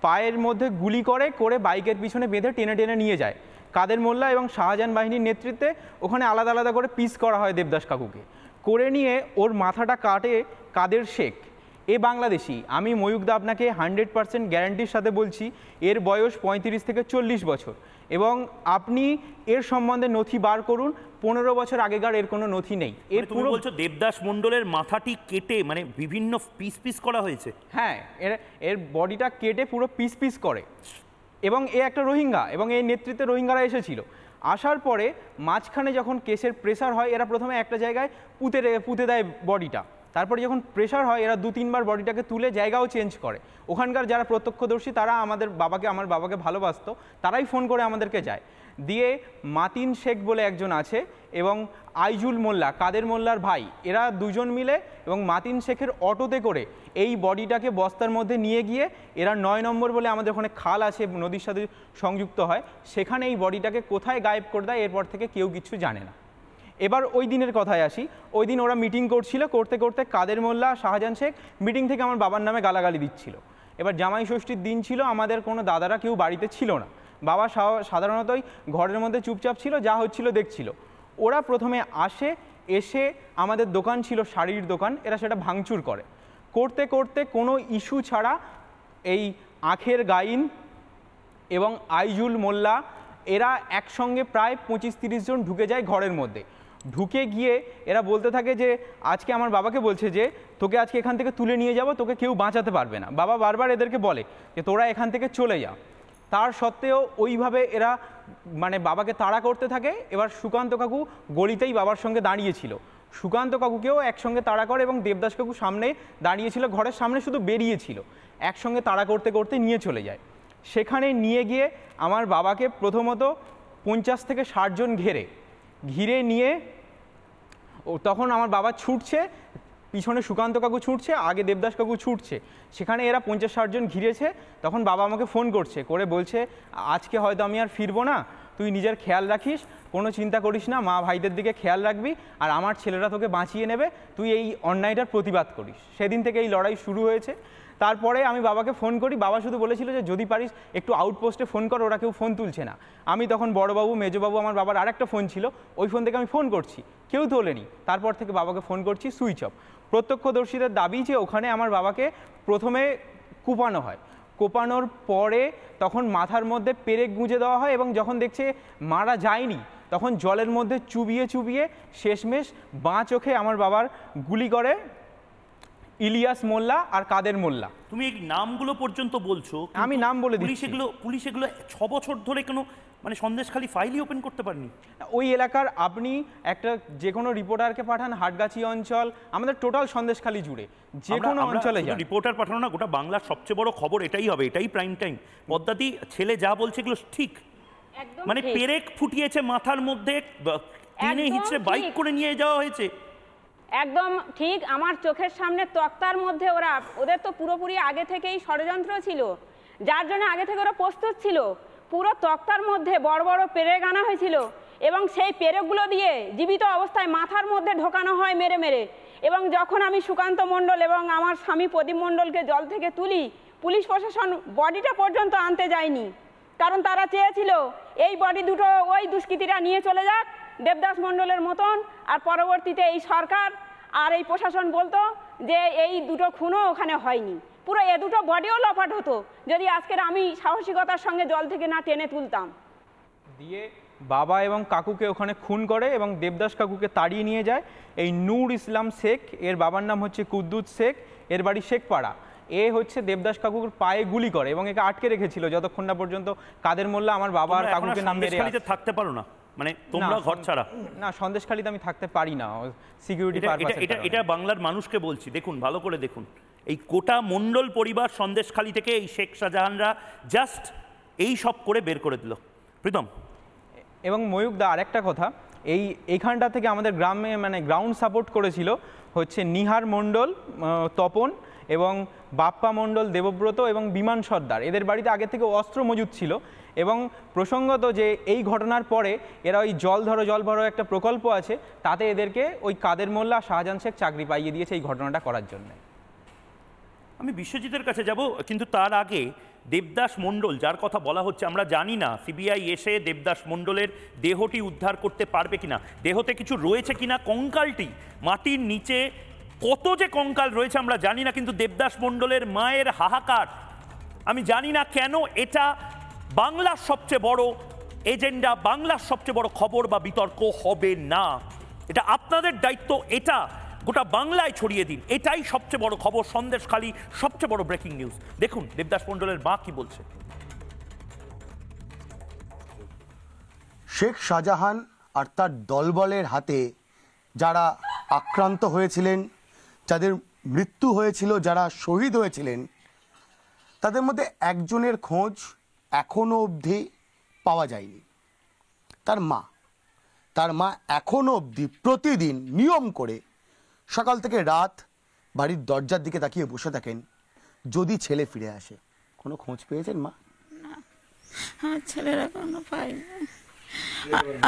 পায়ের মধ্যে গুলি করে বাইকের পিছনে বেঁধে টেনে টেনে নিয়ে যায়। কাদের মোল্লা এবং শাহজাহান বাহিনীর নেতৃত্বে ওখানে আলাদা আলাদা করে পিস করা হয় দেবদাস কাকুকে। করে নিয়ে ওর মাথাটা কাটে কাদের শেখ। এ বাংলাদেশি, আমি ময়ূকদা আপনাকে 100% গ্যারান্টির সাথে বলছি, এর বয়স 35 থেকে 40 বছর এবং আপনি এর সম্বন্ধে নথি বার করুন। 15 বছর আগেকার এর কোনো নথি নেই। এর পুরো বলছো দেবদাস মণ্ডলের মাথাটি কেটে মানে বিভিন্ন পিস করা হয়েছে? হ্যাঁ, এর বডিটা কেটে পুরো পিস করে এবং এ একটা রোহিঙ্গা এবং এই নেতৃত্বে রোহিঙ্গারা এসেছিল। আসার পরে মাঝখানে যখন কেসের প্রেসার হয় এরা প্রথমে একটা জায়গায় পুঁতে দেয় বডিটা, তারপরে যখন প্রেসার হয় এরা 2-3 বার বডিটাকে তুলে জায়গাও চেঞ্জ করে। ওখানকার যারা প্রত্যক্ষদর্শী তারা আমার বাবাকে ভালোবাসতো, তারাই ফোন করে আমাদেরকে যায় দিয়ে মাতিন শেখ বলে একজন আছে এবং আইজুল মোল্লা, কাদের মোল্লার ভাই, এরা দুজন মিলে এবং মাতিন শেখের অটোতে করে এই বডিটাকে বস্তার মধ্যে নিয়ে গিয়ে এরা 9 নম্বর বলে আমাদের ওখানে খাল আছে, নদীর সাথে সংযুক্ত হয়, সেখানে এই বডিটাকে কোথায় গায়েব করে দেয় এরপর থেকে কেউ কিছু জানে না। এবার ওই দিনের কথায় আসি, ওই দিন ওরা মিটিং করছিল, করতে করতে কাদের মোল্লা, শাহজাহান শেখ মিটিং থেকে আমার বাবার নামে গালাগালি দিচ্ছিল। এবার জামাই ষষ্ঠীর দিন ছিল, আমাদের কোনো দাদারা কেউ বাড়িতে ছিল না, বাবা সাধারণতই ঘরের মধ্যে চুপচাপ ছিল, যা হচ্ছিল দেখছিল। ওরা প্রথমে এসে আমাদের দোকান ছিল শাড়ির দোকান, এরা সেটা ভাঙচুর করে, করতে করতে কোনো ইস্যু ছাড়া এই আখের গাইন এবং আইজুল মোল্লা এরা একসঙ্গে প্রায় 25-30 জন ঢুকে যায় ঘরের মধ্যে। ঢুকে গিয়ে এরা বলতে থাকে যে আজকে আমার বাবাকে বলছে যে তোকে আজকে এখান থেকে তুলে নিয়ে যাব, তোকে কেউ বাঁচাতে পারবে না। বাবা বারবার এদেরকে বলে যে তোরা এখান থেকে চলে যা, তার সত্ত্বেও ওইভাবে এরা মানে বাবাকে তাড়া করতে থাকে। এবার সুকান্ত কাকু গলিতেই বাবার সঙ্গে দাঁড়িয়েছিল, সুকান্ত কাকুকেও একসঙ্গে তাড়া করে এবং দেবদাস কাকু সামনে দাঁড়িয়েছিল, ঘরের সামনে শুধু বেরিয়েছিল, একসঙ্গে তাড়া করতে করতে নিয়ে চলে যায়। সেখানে নিয়ে গিয়ে আমার বাবাকে প্রথমত 50 থেকে 60 জন ঘিরে নিয়ে তখন আমার বাবা ছুটছে, পিছনে সুকান্ত কাকু ছুটছে, আগে দেবদাস কাকু ছুটছে, সেখানে এরা 50-60 জন ঘিরেছে। তখন বাবা আমাকে ফোন করছে, করে বলছে আজকে হয়তো আমি আর ফিরবো না, তুই নিজের খেয়াল রাখিস, কোনো চিন্তা করিস না, মা ভাইদের দিকে খেয়াল রাখবি, আর আমার ছেলেরা তোকে বাঁচিয়ে নেবে, তুই এই অন্যায়টার প্রতিবাদ করিস। সেদিন থেকে এই লড়াই শুরু হয়েছে। তারপরে আমি বাবাকে ফোন করি, বাবা শুধু বলেছিল যে যদি পারিস একটু আউটপোস্টে ফোন কর, ওরা কেউ ফোন তুলছে না। আমি তখন বড়বাবু, মেজবাবু, আমার বাবার আরেকটা ফোন ছিল, ওই ফোন থেকে আমি ফোন করছি, কেউ তোলেনি। তারপর থেকে বাবাকে ফোন করছি, সুইচ অফ। প্রত্যক্ষদর্শীদের দাবি যে ওখানে আমার বাবাকে প্রথমে কুপানো হয়, কোপানোর পরে তখন মাথার মধ্যে পেরেক গুঁজে দেওয়া হয় এবং যখন দেখছে মারা যায়নি তখন জলের মধ্যে চুবিয়ে শেষমেশ বাঁ চোখে আমার বাবার গুলি করে ইলিয়াস মোল্লা আর কাদের মোল্লা। তুমি এই নামগুলো পর্যন্ত বলছো, আমি নাম বলে দিচ্ছি। পুলিশ এগুলো 6 বছর ধরে কোনো মানে সন্দেশখালী ফাইলই ওপেন করতে পারেনি। ওই এলাকার আপনি একটা যে কোনো রিপোর্টারকে পাঠান, হাটগাছি অঞ্চল, আমাদের টোটাল সন্দেশখালী জুড়ে যে কোনো অঞ্চলে যান, রিপোর্টার পাঠানো না, গোটা বাংলার সবচেয়ে বড় খবর এটাই হবে, এটাই প্রাইম টাইম। পদ্মাতি ছেলে যা বলছে এগুলো ঠিক, মানে পেরেক ফুটিয়েছে মাথার মধ্যে, টেনে হিচড়ে বাইক করে নিয়ে যাওয়া হয়েছে। একদম ঠিক, আমার চোখের সামনে তক্তার মধ্যে ওদের তো পুরোপুরি আগে থেকেই ষড়যন্ত্র ছিল, যার জন্য আগে থেকে ওরা প্রস্তুত ছিল। পুরো তক্তার মধ্যে বড় বড় পেরেক আনা হয়েছিল এবং সেই পেরেকগুলো দিয়ে জীবিত অবস্থায় মাথার মধ্যে ঢোকানো হয় মেরে মেরে। এবং যখন আমি সুকান্ত মণ্ডল এবং আমার স্বামী প্রদীপ মণ্ডলকে জল থেকে তুলি, পুলিশ প্রশাসন বডিটা পর্যন্ত আনতে যায়নি, কারণ তারা চেয়েছিল এই বডি দুটো ওই দুষ্কৃতীরা নিয়ে চলে যাক দেবদাস মণ্ডলের মতন, আর পরবর্তীতে এই সরকার আর এই প্রশাসন বলতো যে এই দুটো খুনও ওখানে হয়নি, পুরো এ দুটো বডিও লপাট হতো যদি আজকের আমি সাহসিকতার সঙ্গে জল থেকে না টেনে তুলতাম। দিয়ে বাবা এবং কাকুকে ওখানে খুন করে এবং দেবদাস কাকুকে তাড়িয়ে নিয়ে যায় এই নূর ইসলাম শেখ, এর বাবার নাম হচ্ছে কুদ্দুস শেখ, এর বাড়ি শেখপাড়া। এ হচ্ছে দেবদাস কাকুর পায়ে গুলি করে এবং একে আটকে রেখেছিল যতক্ষণ না পর্যন্ত কাদের মোল্লা আমার বাবা আর কাকুকে নাম মেরে থাকতে পারো না, মানে তোমরা ঘর ছাড়া না, সন্দেশখালীতে আমি থাকতে পারি না সিকিউরিটি পারপাসে। এটা বাংলার মানুষকে বলছি, দেখুন ভালো করে দেখুন, এই কোটা মণ্ডল পরিবার সন্দেশখালী থেকে এই শেখ শাহজাহানরা জাস্ট এই সব করে বের করে দিল। প্রীতম এবং ময়ূকদা আরেকটা কথা, এইখানটা থেকে আমাদের গ্রামে মানে গ্রাউন্ড সাপোর্ট করেছিল হচ্ছে নিহার মণ্ডল, তপন এবং বাপ্পা মণ্ডল, দেবব্রত এবং বিমান সর্দার। এদের বাড়িতে আগে থেকে অস্ত্র মজুদ ছিল এবং প্রসঙ্গত যে এই ঘটনার পরে এরা ওই জল ভরো একটা প্রকল্প আছে, তাতে এদেরকে ওই কাদের মোল্লা, শাহজাহান শেখ চাকরি পাইয়ে দিয়েছে এই ঘটনাটা করার জন্য। আমি বিশ্বজিতের কাছে যাব, কিন্তু তার আগে দেবদাস মণ্ডল যার কথা বলা হচ্ছে, আমরা জানি না সিবিআই এসে দেবদাস মণ্ডলের দেহটি উদ্ধার করতে পারবে কিনা, দেহতে কিছু রয়েছে কিনা, কঙ্কালটি মাটির নিচে কত যে কঙ্কাল রয়েছে আমরা জানি না, কিন্তু দেবদাস মণ্ডলের মায়ের হাহাকার, আমি জানি না কেন এটা বাংলার সবচেয়ে বড় এজেন্ডা, বাংলার সবচেয়ে বড় খবর বা বিতর্ক হবে না। এটা আপনাদের দায়িত্ব, এটা গোটা বাংলায় ছড়িয়ে দিন, এটাই সবচেয়ে বড় খবর, সন্দেশখালী সবচেয়ে বড় ব্রেকিং নিউজ। দেখুন দেবদাস মণ্ডলের মা কি বলছে। শেখ শাহজাহান আর তার দলবলের হাতে যারা আক্রান্ত হয়েছিলেন, যাদের মৃত্যু হয়েছিল, যারা শহীদ হয়েছিলেন, তাদের মধ্যে একজনের খোঁজ এখনো অবধি পাওয়া যায়নি। তার মা এখনো অবধি প্রতিদিন নিয়ম করে সকাল থেকে রাত বাড়ির দরজার দিকে তাকিয়ে বসে থাকেন যদি ছেলে ফিরে আসে। কোনো খোঁজ পেয়েছেন মা? না, আমার ছেলের এখনো পাইনি।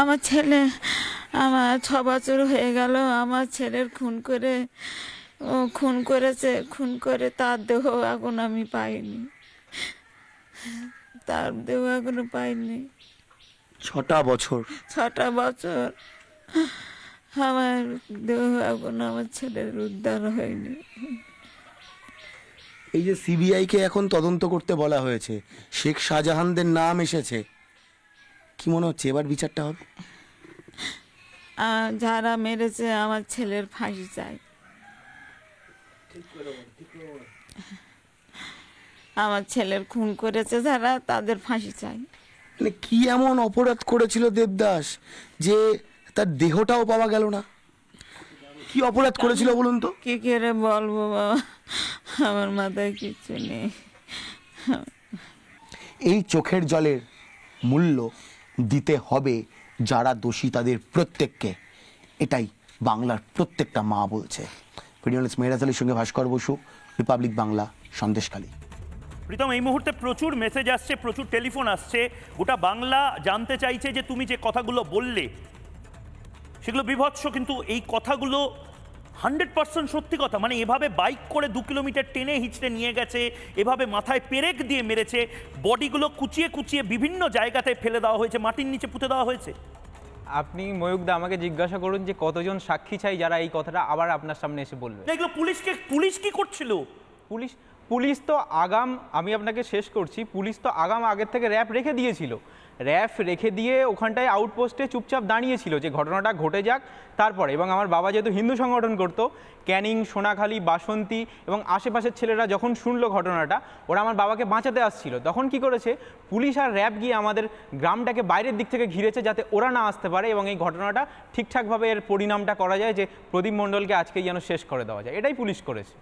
আমার ছেলে, আমার 6 বছর হয়ে গেল আমার ছেলের খুন করে তার দেহ এখন আমি পাইনি, তার দেহ এখনো পাইনি। 6টা বছর আমার দেহ এখন আমার ছেলের উদ্ধার হয়নি। এই যে সিবিআই কে এখন তদন্ত করতে বলা হয়েছে, শেখ শাহজাহানদের নাম এসেছে, কি মনে হচ্ছে এবার বিচারটা হবে? যারা মেরেছে আমার ছেলের ফাঁসি চাই। আমার ছেলের খুন করেছে যারা, তাদের ফাঁসি চাই। মানে কি এমন অপরাধ করেছিল দেবদাস যে তার দেহটাও পাওয়া গেল না? কি অপরাধ করেছিল বলুন তো? কি করে বলবো বাবা, আমার মাথায় কিছু নেই। এই চোখের জলের মূল্য দিতে হবে যারা দোষী তাদের প্রত্যেককে, এটাই বাংলার প্রত্যেকটা মা বলছে। ভিডিও মেহরাজ আলীর সঙ্গে ভাস্কর বসু, রিপাবলিক বাংলা, সন্দেশখালী। প্রীতম, এই মুহূর্তে প্রচুর মেসেজ আসছে, প্রচুর টেলিফোন আসছে, গোটা বাংলা জানতে চাইছে যে তুমি যে কথাগুলো বললে সেগুলো বিভৎস, কিন্তু এই কথাগুলো 100% সত্যি কথা। মানে এভাবে বাইক করে 2 কিলোমিটার টেনে হিঁচড়ে নিয়ে গেছে, এভাবে মাথায় পেরেক দিয়ে মেরেছে, বডিগুলো কুচিয়ে কুচিয়ে বিভিন্ন জায়গাতে ফেলে দেওয়া হয়েছে, মাটির নিচে পুঁতে দেওয়া হয়েছে। আপনি ময়ূকদা আমাকে জিজ্ঞাসা করুন যে কতজন সাক্ষী চাই যারা এই কথাটা আবার আপনার সামনে এসে বলবে। এগুলো পুলিশ কি করছিল? পুলিশ তো আগাম, আমি আপনাকে শেষ করছি, পুলিশ তো আগাম আগের থেকে র্যাব রেখে দিয়েছিল। র্যাব রেখে দিয়ে ওখানটায় আউটপোস্টে চুপচাপ দাঁড়িয়েছিল যে ঘটনাটা ঘটে যাক তারপরে। এবং আমার বাবা যেহেতু হিন্দু সংগঠন করতো, ক্যানিং, সোনাখালী, বাসন্তী এবং আশেপাশের ছেলেরা যখন শুনলো ঘটনাটা, ওরা আমার বাবাকে বাঁচাতে আসছিল। তখন কি করেছে পুলিশ আর র্যাব গিয়ে আমাদের গ্রামটাকে বাইরের দিক থেকে ঘিরেছে যাতে ওরা না আসতে পারে এবং এই ঘটনাটা ঠিকঠাকভাবে এর পরিণামটা করা যায় যে প্রদীপ মণ্ডলকে আজকেই যেন শেষ করে দেওয়া যায়। এটাই পুলিশ করেছে।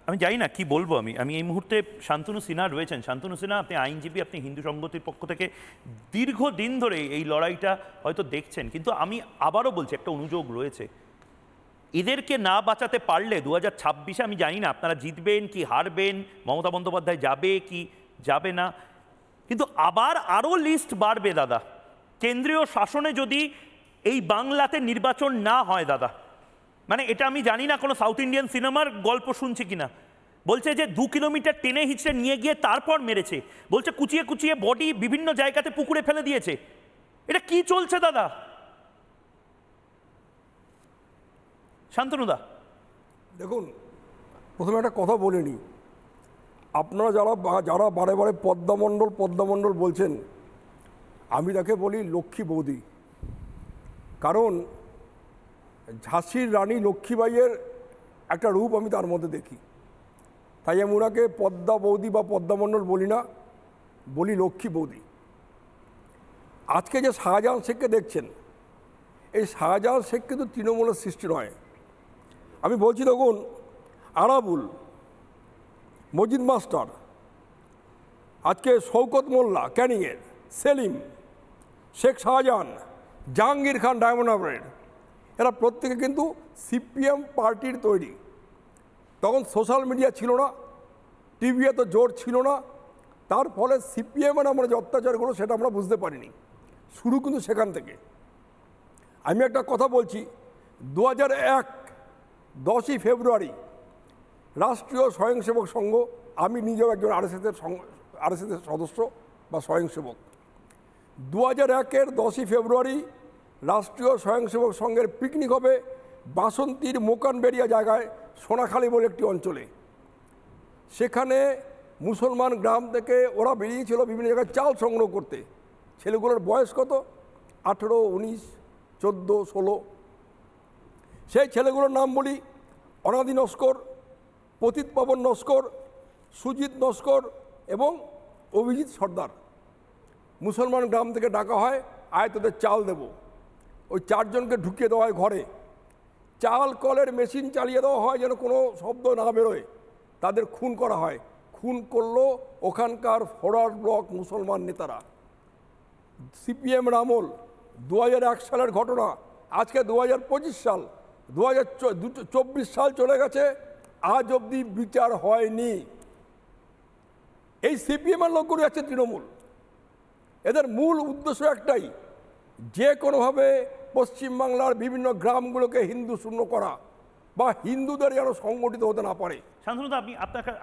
আমি জানি না কি বলবো। আমি এই মুহূর্তে শান্তনু সিনহা রয়েছেন। শান্তনু সিনহা, আপনি আইনজীবী, আপনি হিন্দু সংগতির পক্ষ থেকে দীর্ঘদিন ধরে এই লড়াইটা হয়তো দেখছেন, কিন্তু আমি আবারও বলছি একটা অনুযোগ রয়েছে। এদেরকে না বাঁচাতে পারলে 2026-এ আমি জানি না আপনারা জিতবেন কি হারবেন, মমতা বন্দ্যোপাধ্যায় যাবে কি যাবে না, কিন্তু আবার আরও লিস্ট বাড়বে দাদা। কেন্দ্রীয় শাসনে যদি এই বাংলাতে নির্বাচন না হয় দাদা, মানে এটা আমি জানি না কোনো সাউথ ইন্ডিয়ান সিনেমার গল্প শুনছি কিনা, বলছে যে 2 কিলোমিটার টেনে হিঁচড়ে নিয়ে গিয়ে তারপর মেরেছে, বলছে কুচিয়ে কুচিয়ে বডি বিভিন্ন জায়গাতে পুকুরে ফেলে দিয়েছে। এটা কি চলছে দাদা? শান্তনুদা দেখুন, প্রথমে একটা কথা বলে নিই, আপনারা যারা বারে বারে পদ্মামণ্ডল বলছেন, আমি তাকে বলি লক্ষ্মী বৌদি। কারণ ঝাঁসির রানী লক্ষ্মীবাইয়ের একটা রূপ আমি তার মধ্যে দেখি, তাই আমি ওনাকে পদ্মা বৌদি বা পদ্মামণ্ডল বলি না, বলি লক্ষ্মী বৌদি। আজকে যে শাহজাহান শেখকে দেখছেন, এই শাহজাহান শেখ কিন্তু তৃণমূলের সৃষ্টি নয়। আমি বলছি দেখুন, আরাবুল, মজিদ মাস্টার, আজকে শওকত মোল্লা ক্যানিংয়ের, সেলিম, শেখ শাহজাহান, জাহাঙ্গীর খান ডায়মন্ড হারবারের, এরা প্রত্যেকে কিন্তু সিপিএম পার্টির তৈরি। তখন সোশ্যাল মিডিয়া ছিল না, টিভি এত জোর ছিল না, তার ফলে সিপিএমের আমরা যে অত্যাচারগুলো সেটা আমরা বুঝতে পারিনি। শুরু কিন্তু সেখান থেকে। আমি একটা কথা বলছি, 2001 10ই ফেব্রুয়ারি রাষ্ট্রীয় স্বয়ংসেবক সংঘ, আমি নিজেও একজন আরএসএসের সদস্য বা স্বয়ংসেবক, 2001-এর 10ই ফেব্রুয়ারি রাষ্ট্রীয় স্বয়ংসেবক সংঘের পিকনিক হবে বাসন্তীর মোকানবেড়িয়া জায়গায়, সোনাখালী বলে একটি অঞ্চলে। সেখানে মুসলমান গ্রাম থেকে ওরা বেরিয়েছিল বিভিন্ন জায়গায় চাল সংগ্রহ করতে। ছেলেগুলোর বয়স কত? 18, 19, 14, 16। সেই ছেলেগুলোর নাম বলি: অনাদি নস্কর, পতিত পাবন নস্কর, সুজিত নস্কর এবং অভিজিৎ সর্দার। মুসলমান গ্রাম থেকে ডাকা হয়, আয় তোদের চাল দেব। ওই 4 জনকে ঢুকিয়ে দেওয়া হয় ঘরে, চাল কলের মেশিন চালিয়ে দেওয়া হয় যেন কোনো শব্দ না বেরোয়, তাদের খুন করা হয়। খুন করলো ওখানকার ফরওয়ার্ড ব্লক মুসলমান নেতারা। সিপিএম আমল 2001 সালের ঘটনা, আজকে 2025 সাল, 2024 সাল চলে গেছে, আজ অবধি বিচার হয়নি। এই সিপিএমের লোকগুলো আছে তৃণমূল, এদের মূল উদ্দেশ্য একটাই, যে কোনোভাবে পশ্চিমবাংলার বিভিন্ন গ্রামগুলোকে হিন্দু শূন্য করা বা হিন্দুদের যেন সংগঠিত হতে না পারে। শান্তনু, আপনি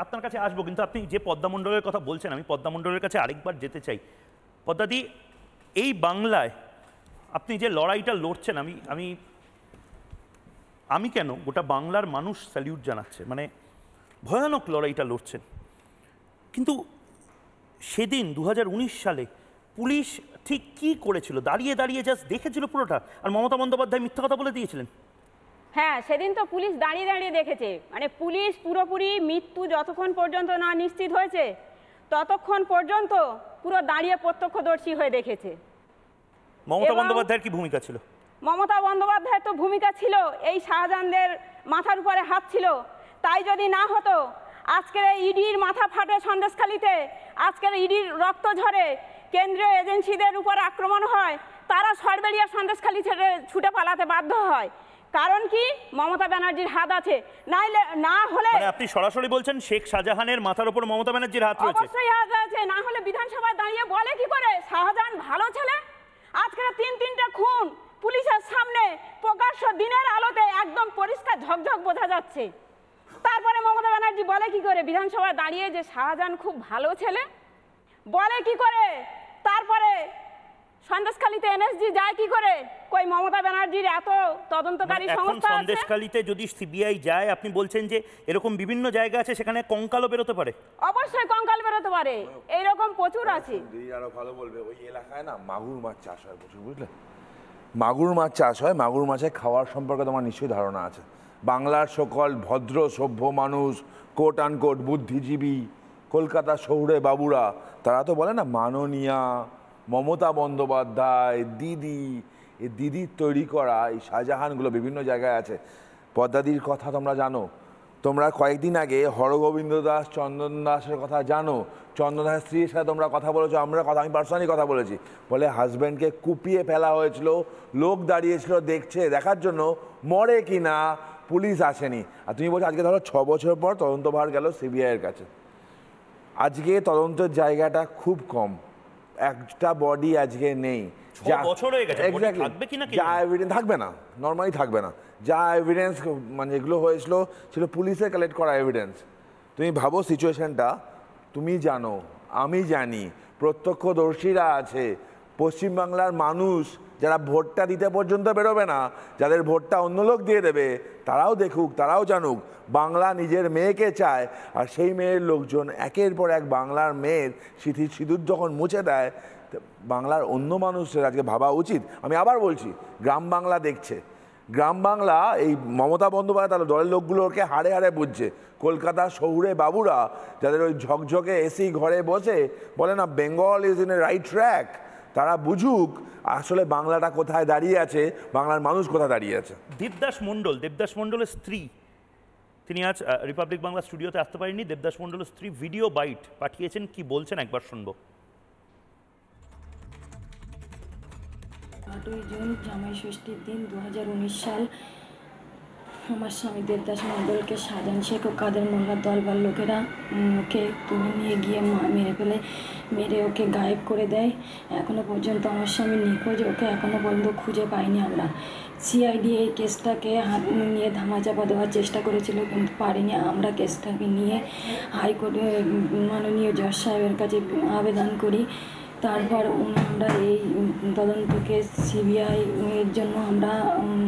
আপনার কাছে আসবো, কিন্তু আপনি যে পদ্মামণ্ডলের কথা বলছেন, আমি পদ্মামণ্ডলের কাছে আরেকবার যেতে চাই। পদ্মাদি, এই বাংলায় আপনি যে লড়াইটা লড়ছেন, আমি কেন গোটা বাংলার মানুষ স্যালিউট জানাচ্ছে, মানে ভয়ানক লড়াইটা লড়ছেন। কিন্তু সেদিন 2019 সালে পুলিশ ঠিক কি করেছিল? দাঁড়িয়ে দাঁড়িয়ে জাস্ট দেখেছিল পুরোটা, আর মমতা বন্দ্যোপাধ্যায় মিথ্যা কথা বলে দিয়েছিলেন। হ্যাঁ, সেদিন তো পুলিশ দাঁড়িয়ে দাঁড়িয়ে দেখেছে, মানে পুলিশ পুরোপুরি মৃত্যু যতক্ষণ পর্যন্ত না নিশ্চিত হয়েছে ততক্ষণ পর্যন্ত পুরো দাঁড়িয়ে প্রত্যক্ষদর্শী হয়ে দেখেছে। মমতা বন্দ্যোপাধ্যায়ের কি ভূমিকা ছিল? মমতা বন্দ্যোপাধ্যায়ের তো ভূমিকা ছিল, এই শাহজাহানদের মাথার উপরে হাত ছিল। তাই যদি না হতো, আজকের ইডির মাথা ফাটে সন্দেশখালিতে, আজকের ইডির রক্ত ঝরে, কেন্দ্রীয় এজেন্সিদের উপর আক্রমণ হয়, তারা সরবেরিয়া সন্দেশখালি ছেড়ে ছুটে পালাতে বাধ্য হয়। কারণ কি? মমতা ব্যানার্জির হাত আছে। না হলে আপনি সরাসরি বলছেন শেখ শাহজাহানের মাথার উপর মমতা ব্যানার্জির হাত রয়েছে? অবশ্যই হাত আছে, না হলে বিধানসভায় দাঁড়িয়ে বলে কি করে শাহজাহান ভালো ছেলে? আজকে 3-3টে খুন পুলিশের সামনে প্রকাশ্য দিনের আলোতে একদম পরিষ্কার ঝকঝক বোঝা যাচ্ছে। তারপরে মমতা ব্যানার্জি বলে কি করে বিধানসভায় দাঁড়িয়ে যে শাহজাহান খুব ভালো ছেলে? বলে কি করে? তারপরে সন্দেশখালিতে এনএসজি যায় কি করে? কই মমতা ব্যানার্জির এত তদন্তকারী সংস্থা আছে। সন্দেশখালিতে যদি সিবিআই যায়, আপনি বলছেন যে এরকম বিভিন্ন জায়গা আছে সেখানে কঙ্কালও বেরোতে পারে? অবশ্যই কঙ্কাল বেরোতে পারে, এইরকম প্রচুর আছে। আরো ভালো বলবে, ওই এলাকায় না মাগুর মাছ চাষ হয় প্রচুর, বুঝলে? মাগুর মাছ চাষ হয়, মাগুর মাছের খাওয়ার সম্পর্কে তোমার নিশ্চয়ই ধারণা আছে। বাংলার সকল ভদ্র সভ্য মানুষ, কোট আনকোট বুদ্ধিজীবী, কলকাতা শহুরে বাবুরা, তারা তো বলে না মাননীয়া মমতা বন্দ্যোপাধ্যায় দিদি, এই দিদির তৈরি করা এই শাহজাহানগুলো বিভিন্ন জায়গায় আছে। পদ্মাদির কথা তোমরা জানো, তোমরা কয়েকদিন আগে হরগোবিন্দ দাস, চন্দন দাসের কথা জানো, চন্দন দাসের স্ত্রীর সাথে তোমরা কথা বলেছো, আমি পার্সোনালি কথা বলেছি, বলে হাজব্যান্ডকে কুপিয়ে ফেলা হয়েছিল, লোক দাঁড়িয়েছিল দেখার জন্য মরে কি না, পুলিশ আসেনি। আর তুমি বলছো আজকে ধরো 6 বছর পর তদন্তভার গেল সিবিআইয়ের কাছে। আজকে তদন্তের জায়গাটা খুব কম, একটা বডি আজকে নেই। যা এভিডেন্স থাকবে না, নর্মালি থাকবে না, যা এভিডেন্স মানে এগুলো হয়েছিল ছিল পুলিশের কালেক্ট করা এভিডেন্স। তুমি ভাবো সিচুয়েশনটা, তুমি জানো, আমি জানি, প্রত্যক্ষদর্শীরা আছে, পশ্চিমবাংলার মানুষ যারা ভোটটা দিতে পর্যন্ত বেরোবে না, যাদের ভোটটা অন্য লোক দিয়ে দেবে, তারাও দেখুক, তারাও জানুক বাংলা নিজের মেয়েকে চায়। আর সেই মেয়ের লোকজন একের পর এক বাংলার মেয়ের সিঁদুর যখন মুছে দেয়, বাংলার অন্য মানুষের আজকে ভাবা উচিত। আমি আবার বলছি, গ্রাম বাংলা দেখছে, গ্রাম বাংলা এই মমতা বন্দ্যোপাধ্যায় তার দলের লোকগুলোকে হাড়ে হাড়ে বুঝছে। কলকাতা শহুরে বাবুরা যাদের ওই ঝকঝকে এসি ঘরে বসে বলে না Bengal is in a right track, তারা বুঝুক আসলে বাংলাটা কোথায় দাঁড়িয়ে আছে, বাংলার মানুষ কোথায় দাঁড়িয়ে আছে। দেবদাস মণ্ডলের স্ত্রী, তিনি আজ রিপাবলিক বাংলা স্টুডিওতে আসতে পারেননি। দেবদাস মণ্ডলের স্ত্রী ভিডিও বাইট পাঠিয়েছেন, কি বলছেন একবার শুনবো। 8ই জুন জামাই ষষ্ঠীর দিন 2019 সাল আমার স্বামী দেবদাস মণ্ডলকে শাহজাহান শেখ ও কাদের মোল্লার দলবল লোকেরা ওকে তুলে নিয়ে গিয়ে মেরে ফেলে, মেরে ওকে গায়েব করে দেয়। এখনও পর্যন্ত আমার স্বামী নিখোঁজ, ওকে এখনও পর্যন্ত খুঁজে পাইনি আমরা। সিআইডি এই কেসটাকে হাত নিয়ে ধামাচাপা দেওয়ার চেষ্টা করেছিল, কিন্তু পারিনি। আমরা কেসটাকে নিয়ে হাইকোর্টে মাননীয় জজ সাহেবের কাছে আবেদন করি। তারপর আমরা এই তদন্তকে সিবিআই এর জন্য আমরা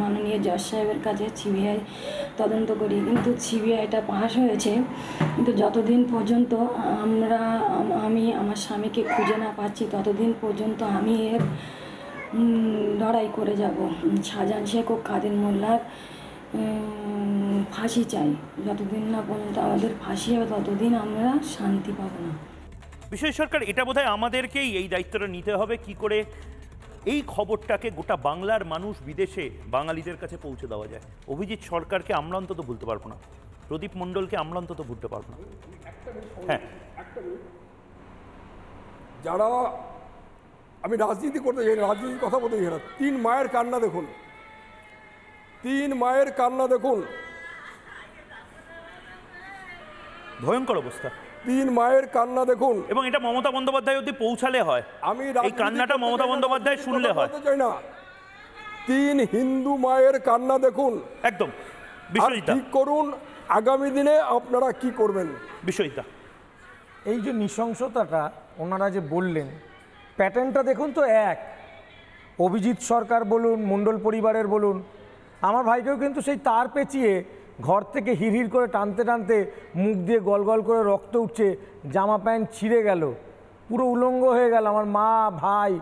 মাননীয় জজ সাহেবের কাছে সিবিআই তদন্ত করি, কিন্তু সিবিআইটা পাস হয়েছে, কিন্তু যতদিন পর্যন্ত আমি আমার স্বামীকে খুঁজে না পাচ্ছি ততদিন পর্যন্ত আমি এর লড়াই করে যাব। শাহজাহান শেখ ও কাদের মোল্লার ফাঁসি চাই, যতদিন না পর্যন্ত আমাদের ফাঁসি হবে ততদিন আমরা শান্তি পাবো না। বিষয় সরকার, এটা বোধহয় আমাদেরকেই এই দায়িত্বটা নিতে হবে, কি করে এই খবরটাকে গোটা বাংলার মানুষ বিদেশে বাঙালিদের কাছে পৌঁছে দেওয়া যায়। অভিজিৎ সরকারকে আমরা অন্তত ভুলতে পারবো না, প্রদীপ মণ্ডলকে আমরা অন্তত ভুলতে পারবো না। হ্যাঁ, যারা, আমি রাজনীতি করতে চাই না, রাজনীতির কথা বলতে চাই না, 3 মায়ের কান্না দেখুন, 3 মায়ের কান্না দেখুন, ভয়ঙ্কর অবস্থা। 3 মায়ের কান্না দেখুন, এবং এটা মমতা বন্দ্যোপাধ্যায় অবধি পৌঁছালে হয়, আমি এই কান্নাটা মমতা বন্দ্যোপাধ্যায় শুনলে হয়। চাই না, 3 হিন্দু মায়ের কান্না দেখুন, একদম ঠিক করুন আগামী দিনে আপনারা কি করবেন। বিষয়টা এই যে নৃশংসতাটা ওনারা যে বললেন, প্যাটার্নটা দেখুন তো এক। অভিজিৎ সরকার বলুন, মণ্ডল পরিবারের বলুন, আমার ভাইকেও কিন্তু সেই তার পেঁচিয়ে ঘর থেকে হিড়হিড় করে টানতে টানতে মুখ দিয়ে গল গল করে রক্ত উঠছে, জামা প্যান্ট ছিঁড়ে গেল, পুরো উলঙ্গ হয়ে গেল। আমার মা, ভাই,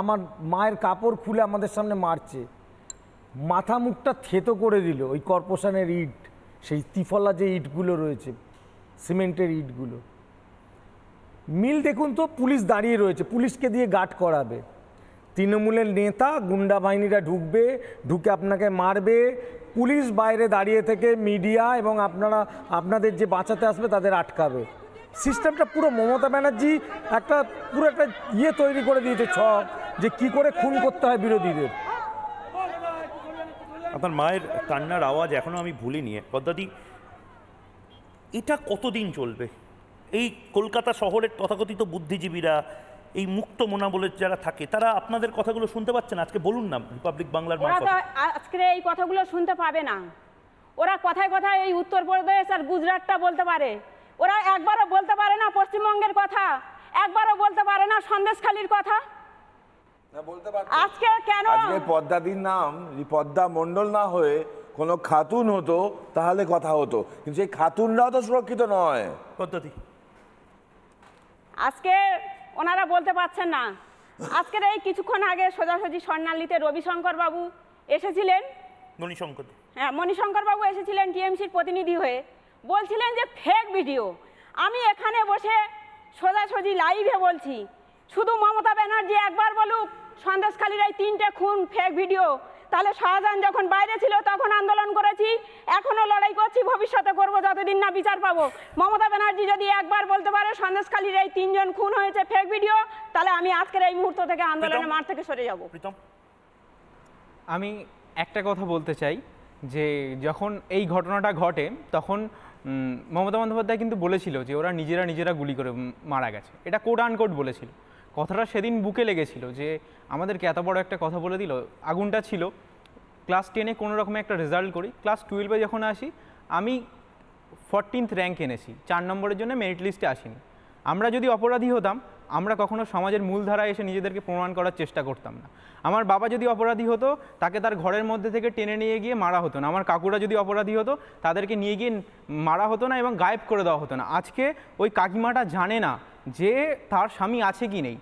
আমার মায়ের কাপড় খুলে আমাদের সামনে মারছে, মাথা মুখটা থেতো করে দিল ওই কর্পোরেশনের ইট, সেই তিফলা যে ইটগুলো রয়েছে, সিমেন্টের ইটগুলো। মিল দেখুন তো, পুলিশ দাঁড়িয়ে রয়েছে, পুলিশকে দিয়ে গার্ড করাবে। তৃণমূলের নেতা গুন্ডা বাহিনীরা ঢুকবে, ঢুকে আপনাকে মারবে, পুলিশ বাইরে দাঁড়িয়ে থেকে মিডিয়া এবং আপনাদের যে বাঁচাতে আসবে তাদের আটকাবে। সিস্টেমটা পুরো মমতা ব্যানার্জি পুরো একটা তৈরি করে দিয়েছে, ছক, যে কি করে খুন করতে হয় বিরোধীদের। আপনার মায়ের কান্নার আওয়াজ এখনো আমি ভুলিনি। পদ্মাদি, এটা কতদিন চলবে? এই কলকাতা শহরের তথাকথিত বুদ্ধিজীবীরা, এই মুক্ত মোনা বলে যারা থাকে, তারা আপনাদের কথাগুলো শুনতে পাচ্ছেন? আজকে বলুন না রিপাবলিক বাংলার ওরা তো আজকে এই কথাগুলো শুনতে পাবে না। ওরা কথায় কথায় এই উত্তরপ্রদেশ আর গুজরাটটা বলতে পারে, ওরা একবারও বলতে পারে না পশ্চিমবঙ্গের কথা, একবারও বলতে পারে না সন্দেশখালীর কথা। আজকে কেন পদ্মাদির নাম পদ্মা মণ্ডল না হয়ে কোনো খাতুন হতো তাহলে কথা হতো, কিন্তু সেই খাতুনরাও তো সুরক্ষিত নয়। পদ্মাদি, আজকে ওনারা বলতে পারছেন না। আজকের এই কিছুক্ষণ আগে সোজাসুজি স্বর্ণালীতে রবিশঙ্কর বাবু এসেছিলেন, মণিশঙ্কর বাবু এসেছিলেন টিএমসির প্রতিনিধি হয়ে, বলছিলেন যে ফেক ভিডিও। আমি এখানে বসে সোজাসুজি লাইভে বলছি, শুধু মমতা ব্যানার্জি একবার বলুক সন্দেশখালীর এই 3টে খুন ফেক ভিডিও, তাহলে শাহজাহান যখন বাইরে ছিল তখন আন্দোলন করেছি, এখনো লড়াই করছি, ভবিষ্যতে করব যতদিন না বিচার পাবো। মমতা ব্যানার্জি যদি একবার বলতে পারে সন্দেশখালীর এই 3 জন খুন হয়েছে ফেক ভিডিও, তাহলে আমি আজকের এই মুহূর্ত থেকে আন্দোলনের মাঠ থেকে সরে যাব। আমি একটা কথা বলতে চাই যে যখন এই ঘটনাটা ঘটে তখন মমতা বন্দ্যোপাধ্যায় কিন্তু বলেছিল যে ওরা নিজেরা গুলি করে মারা গেছে, এটা কোট আনকোট বলেছিল। কথাটা সেদিন বুকে লেগেছিল যে আমাদেরকে এত বড় একটা কথা বলে দিল। আগুনটা ছিল ক্লাস 10-এ কোনো রকমে একটা রেজাল্ট করি, ক্লাস 12-এ যখন আসি আমি 14th র্যাঙ্ক এনেছি, 4 নম্বরের জন্য মেরিট লিস্টে আসিনি। আমরা যদি অপরাধী হতাম, আমরা কখনো সমাজের মূলধারায় এসে নিজেদেরকে প্রমাণ করার চেষ্টা করতাম না। আমার বাবা যদি অপরাধী হতো, তাকে তার ঘরের মধ্যে থেকে টেনে নিয়ে গিয়ে মারা হতো না। আমার কাকুরা যদি অপরাধী হতো, তাদেরকে নিয়ে গিয়ে মারা হতো না এবং গায়েব করে দেওয়া হতো না। আজকে ওই কাকিমাটা জানে না যে তার স্বামী আছে কি নেই,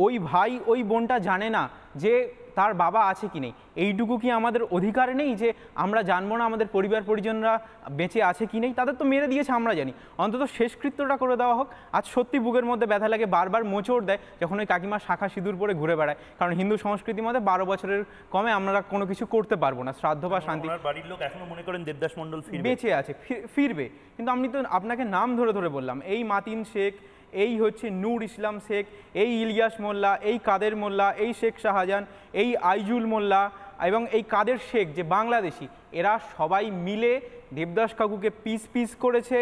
ওই ভাই ওই বোনটা জানে না যে তার বাবা আছে কি নেই। এইটুকু কি আমাদের অধিকার নেই যে আমরা জানবো না আমাদের পরিবার পরিজনরা বেঁচে আছে কি নেই? তাদের তো মেরে দিয়েছে আমরা জানি, অন্তত শেষকৃত্যটা করে দেওয়া হোক। আজ সত্যি বুকের মধ্যে ব্যথা লাগে, বারবার মোচড় দেয় যখন ওই কাকিমা শাখা সিঁদুর পরে ঘুরে বেড়ায়। কারণ হিন্দু সংস্কৃতির মধ্যে 12 বছরের কমে আমরা কোনো কিছু করতে পারবো না। শ্রাদ্ধ বা শান্তি, বাড়ির লোক এখনো মনে করেন দেবদাস মণ্ডল বেঁচে আছে, ফিরবে। কিন্তু আমি তো আপনাকে নাম ধরে ধরে বললাম, এই মাতিন শেখ, এই হচ্ছে নূর ইসলাম শেখ, এই ইলিয়াস মোল্লা, এই কাদের মোল্লা, এই শেখ শাহজাহান, এই আইজুল মোল্লা এবং এই কাদের শেখ যে বাংলাদেশি, এরা সবাই মিলে দেবদাস কাকুকে পিস পিস করেছে।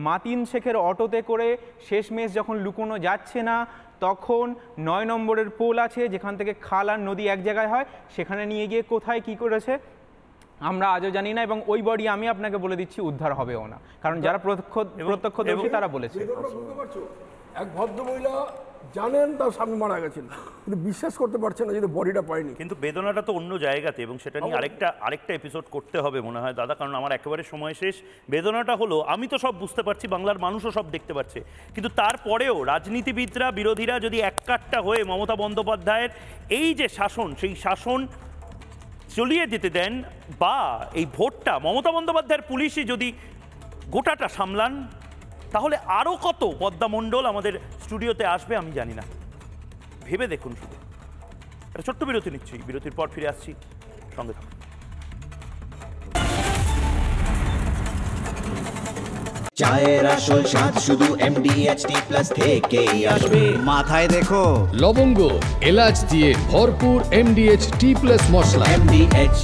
মাতিন শেখের অটোতে করে শেষমেশ যখন লুকোনো যাচ্ছে না, তখন 9 নম্বরের পোল আছে যেখান থেকে খাল আর নদী এক জায়গায় হয়, সেখানে নিয়ে গিয়ে কোথায় কি করেছে আমরা আজও জানি না। এবং ওই বডি আমি আপনাকে বলে দিচ্ছি উদ্ধার হবেও না, কারণ যারা প্রত্যক্ষদর্শী তারা বলেছে। এক ভদ্রমহিলা জানেন তার স্বামী মারা গেছেন, কিন্তু বিশ্বাস করতে পারছেন না যদি বডিটা পায়নি। কিন্তু বেদনাটা তো অন্য জায়গাতে, এবং সেটা নিয়ে আরেকটা এপিসোড করতে হবে মনে হয় দাদা, কারণ আমার একেবারে সময় শেষ। বেদনাটা হলো, আমি তো সব বুঝতে পারছি, বাংলার মানুষও সব দেখতে পাচ্ছে, কিন্তু তারপরেও রাজনীতিবিদরা, বিরোধীরা যদি এককাট্টা হয়ে মমতা বন্দ্যোপাধ্যায়ের এই যে শাসন, সেই শাসন চলিয়ে যেতে দেন, বা এই ভোটটা মমতা বন্দ্যোপাধ্যায়ের পুলিশই যদি গোটাটা সামলান, তাহলে আরও কত পদ্মা মণ্ডল আমাদের স্টুডিওতে আসবে আমি জানি না, ভেবে দেখুন শুধু। একটা ছোট্ট বিরতি নিচ্ছি, বিরতির পর ফিরে আসছি, সঙ্গে থাকুন। চায়ের আসল স্বাদ শুধু MDHT+ থেকেই আসবে। মাথায় দেখো লবঙ্গ এলাচ দিয়ে ভরপুর MDHT+ মশলা। MDH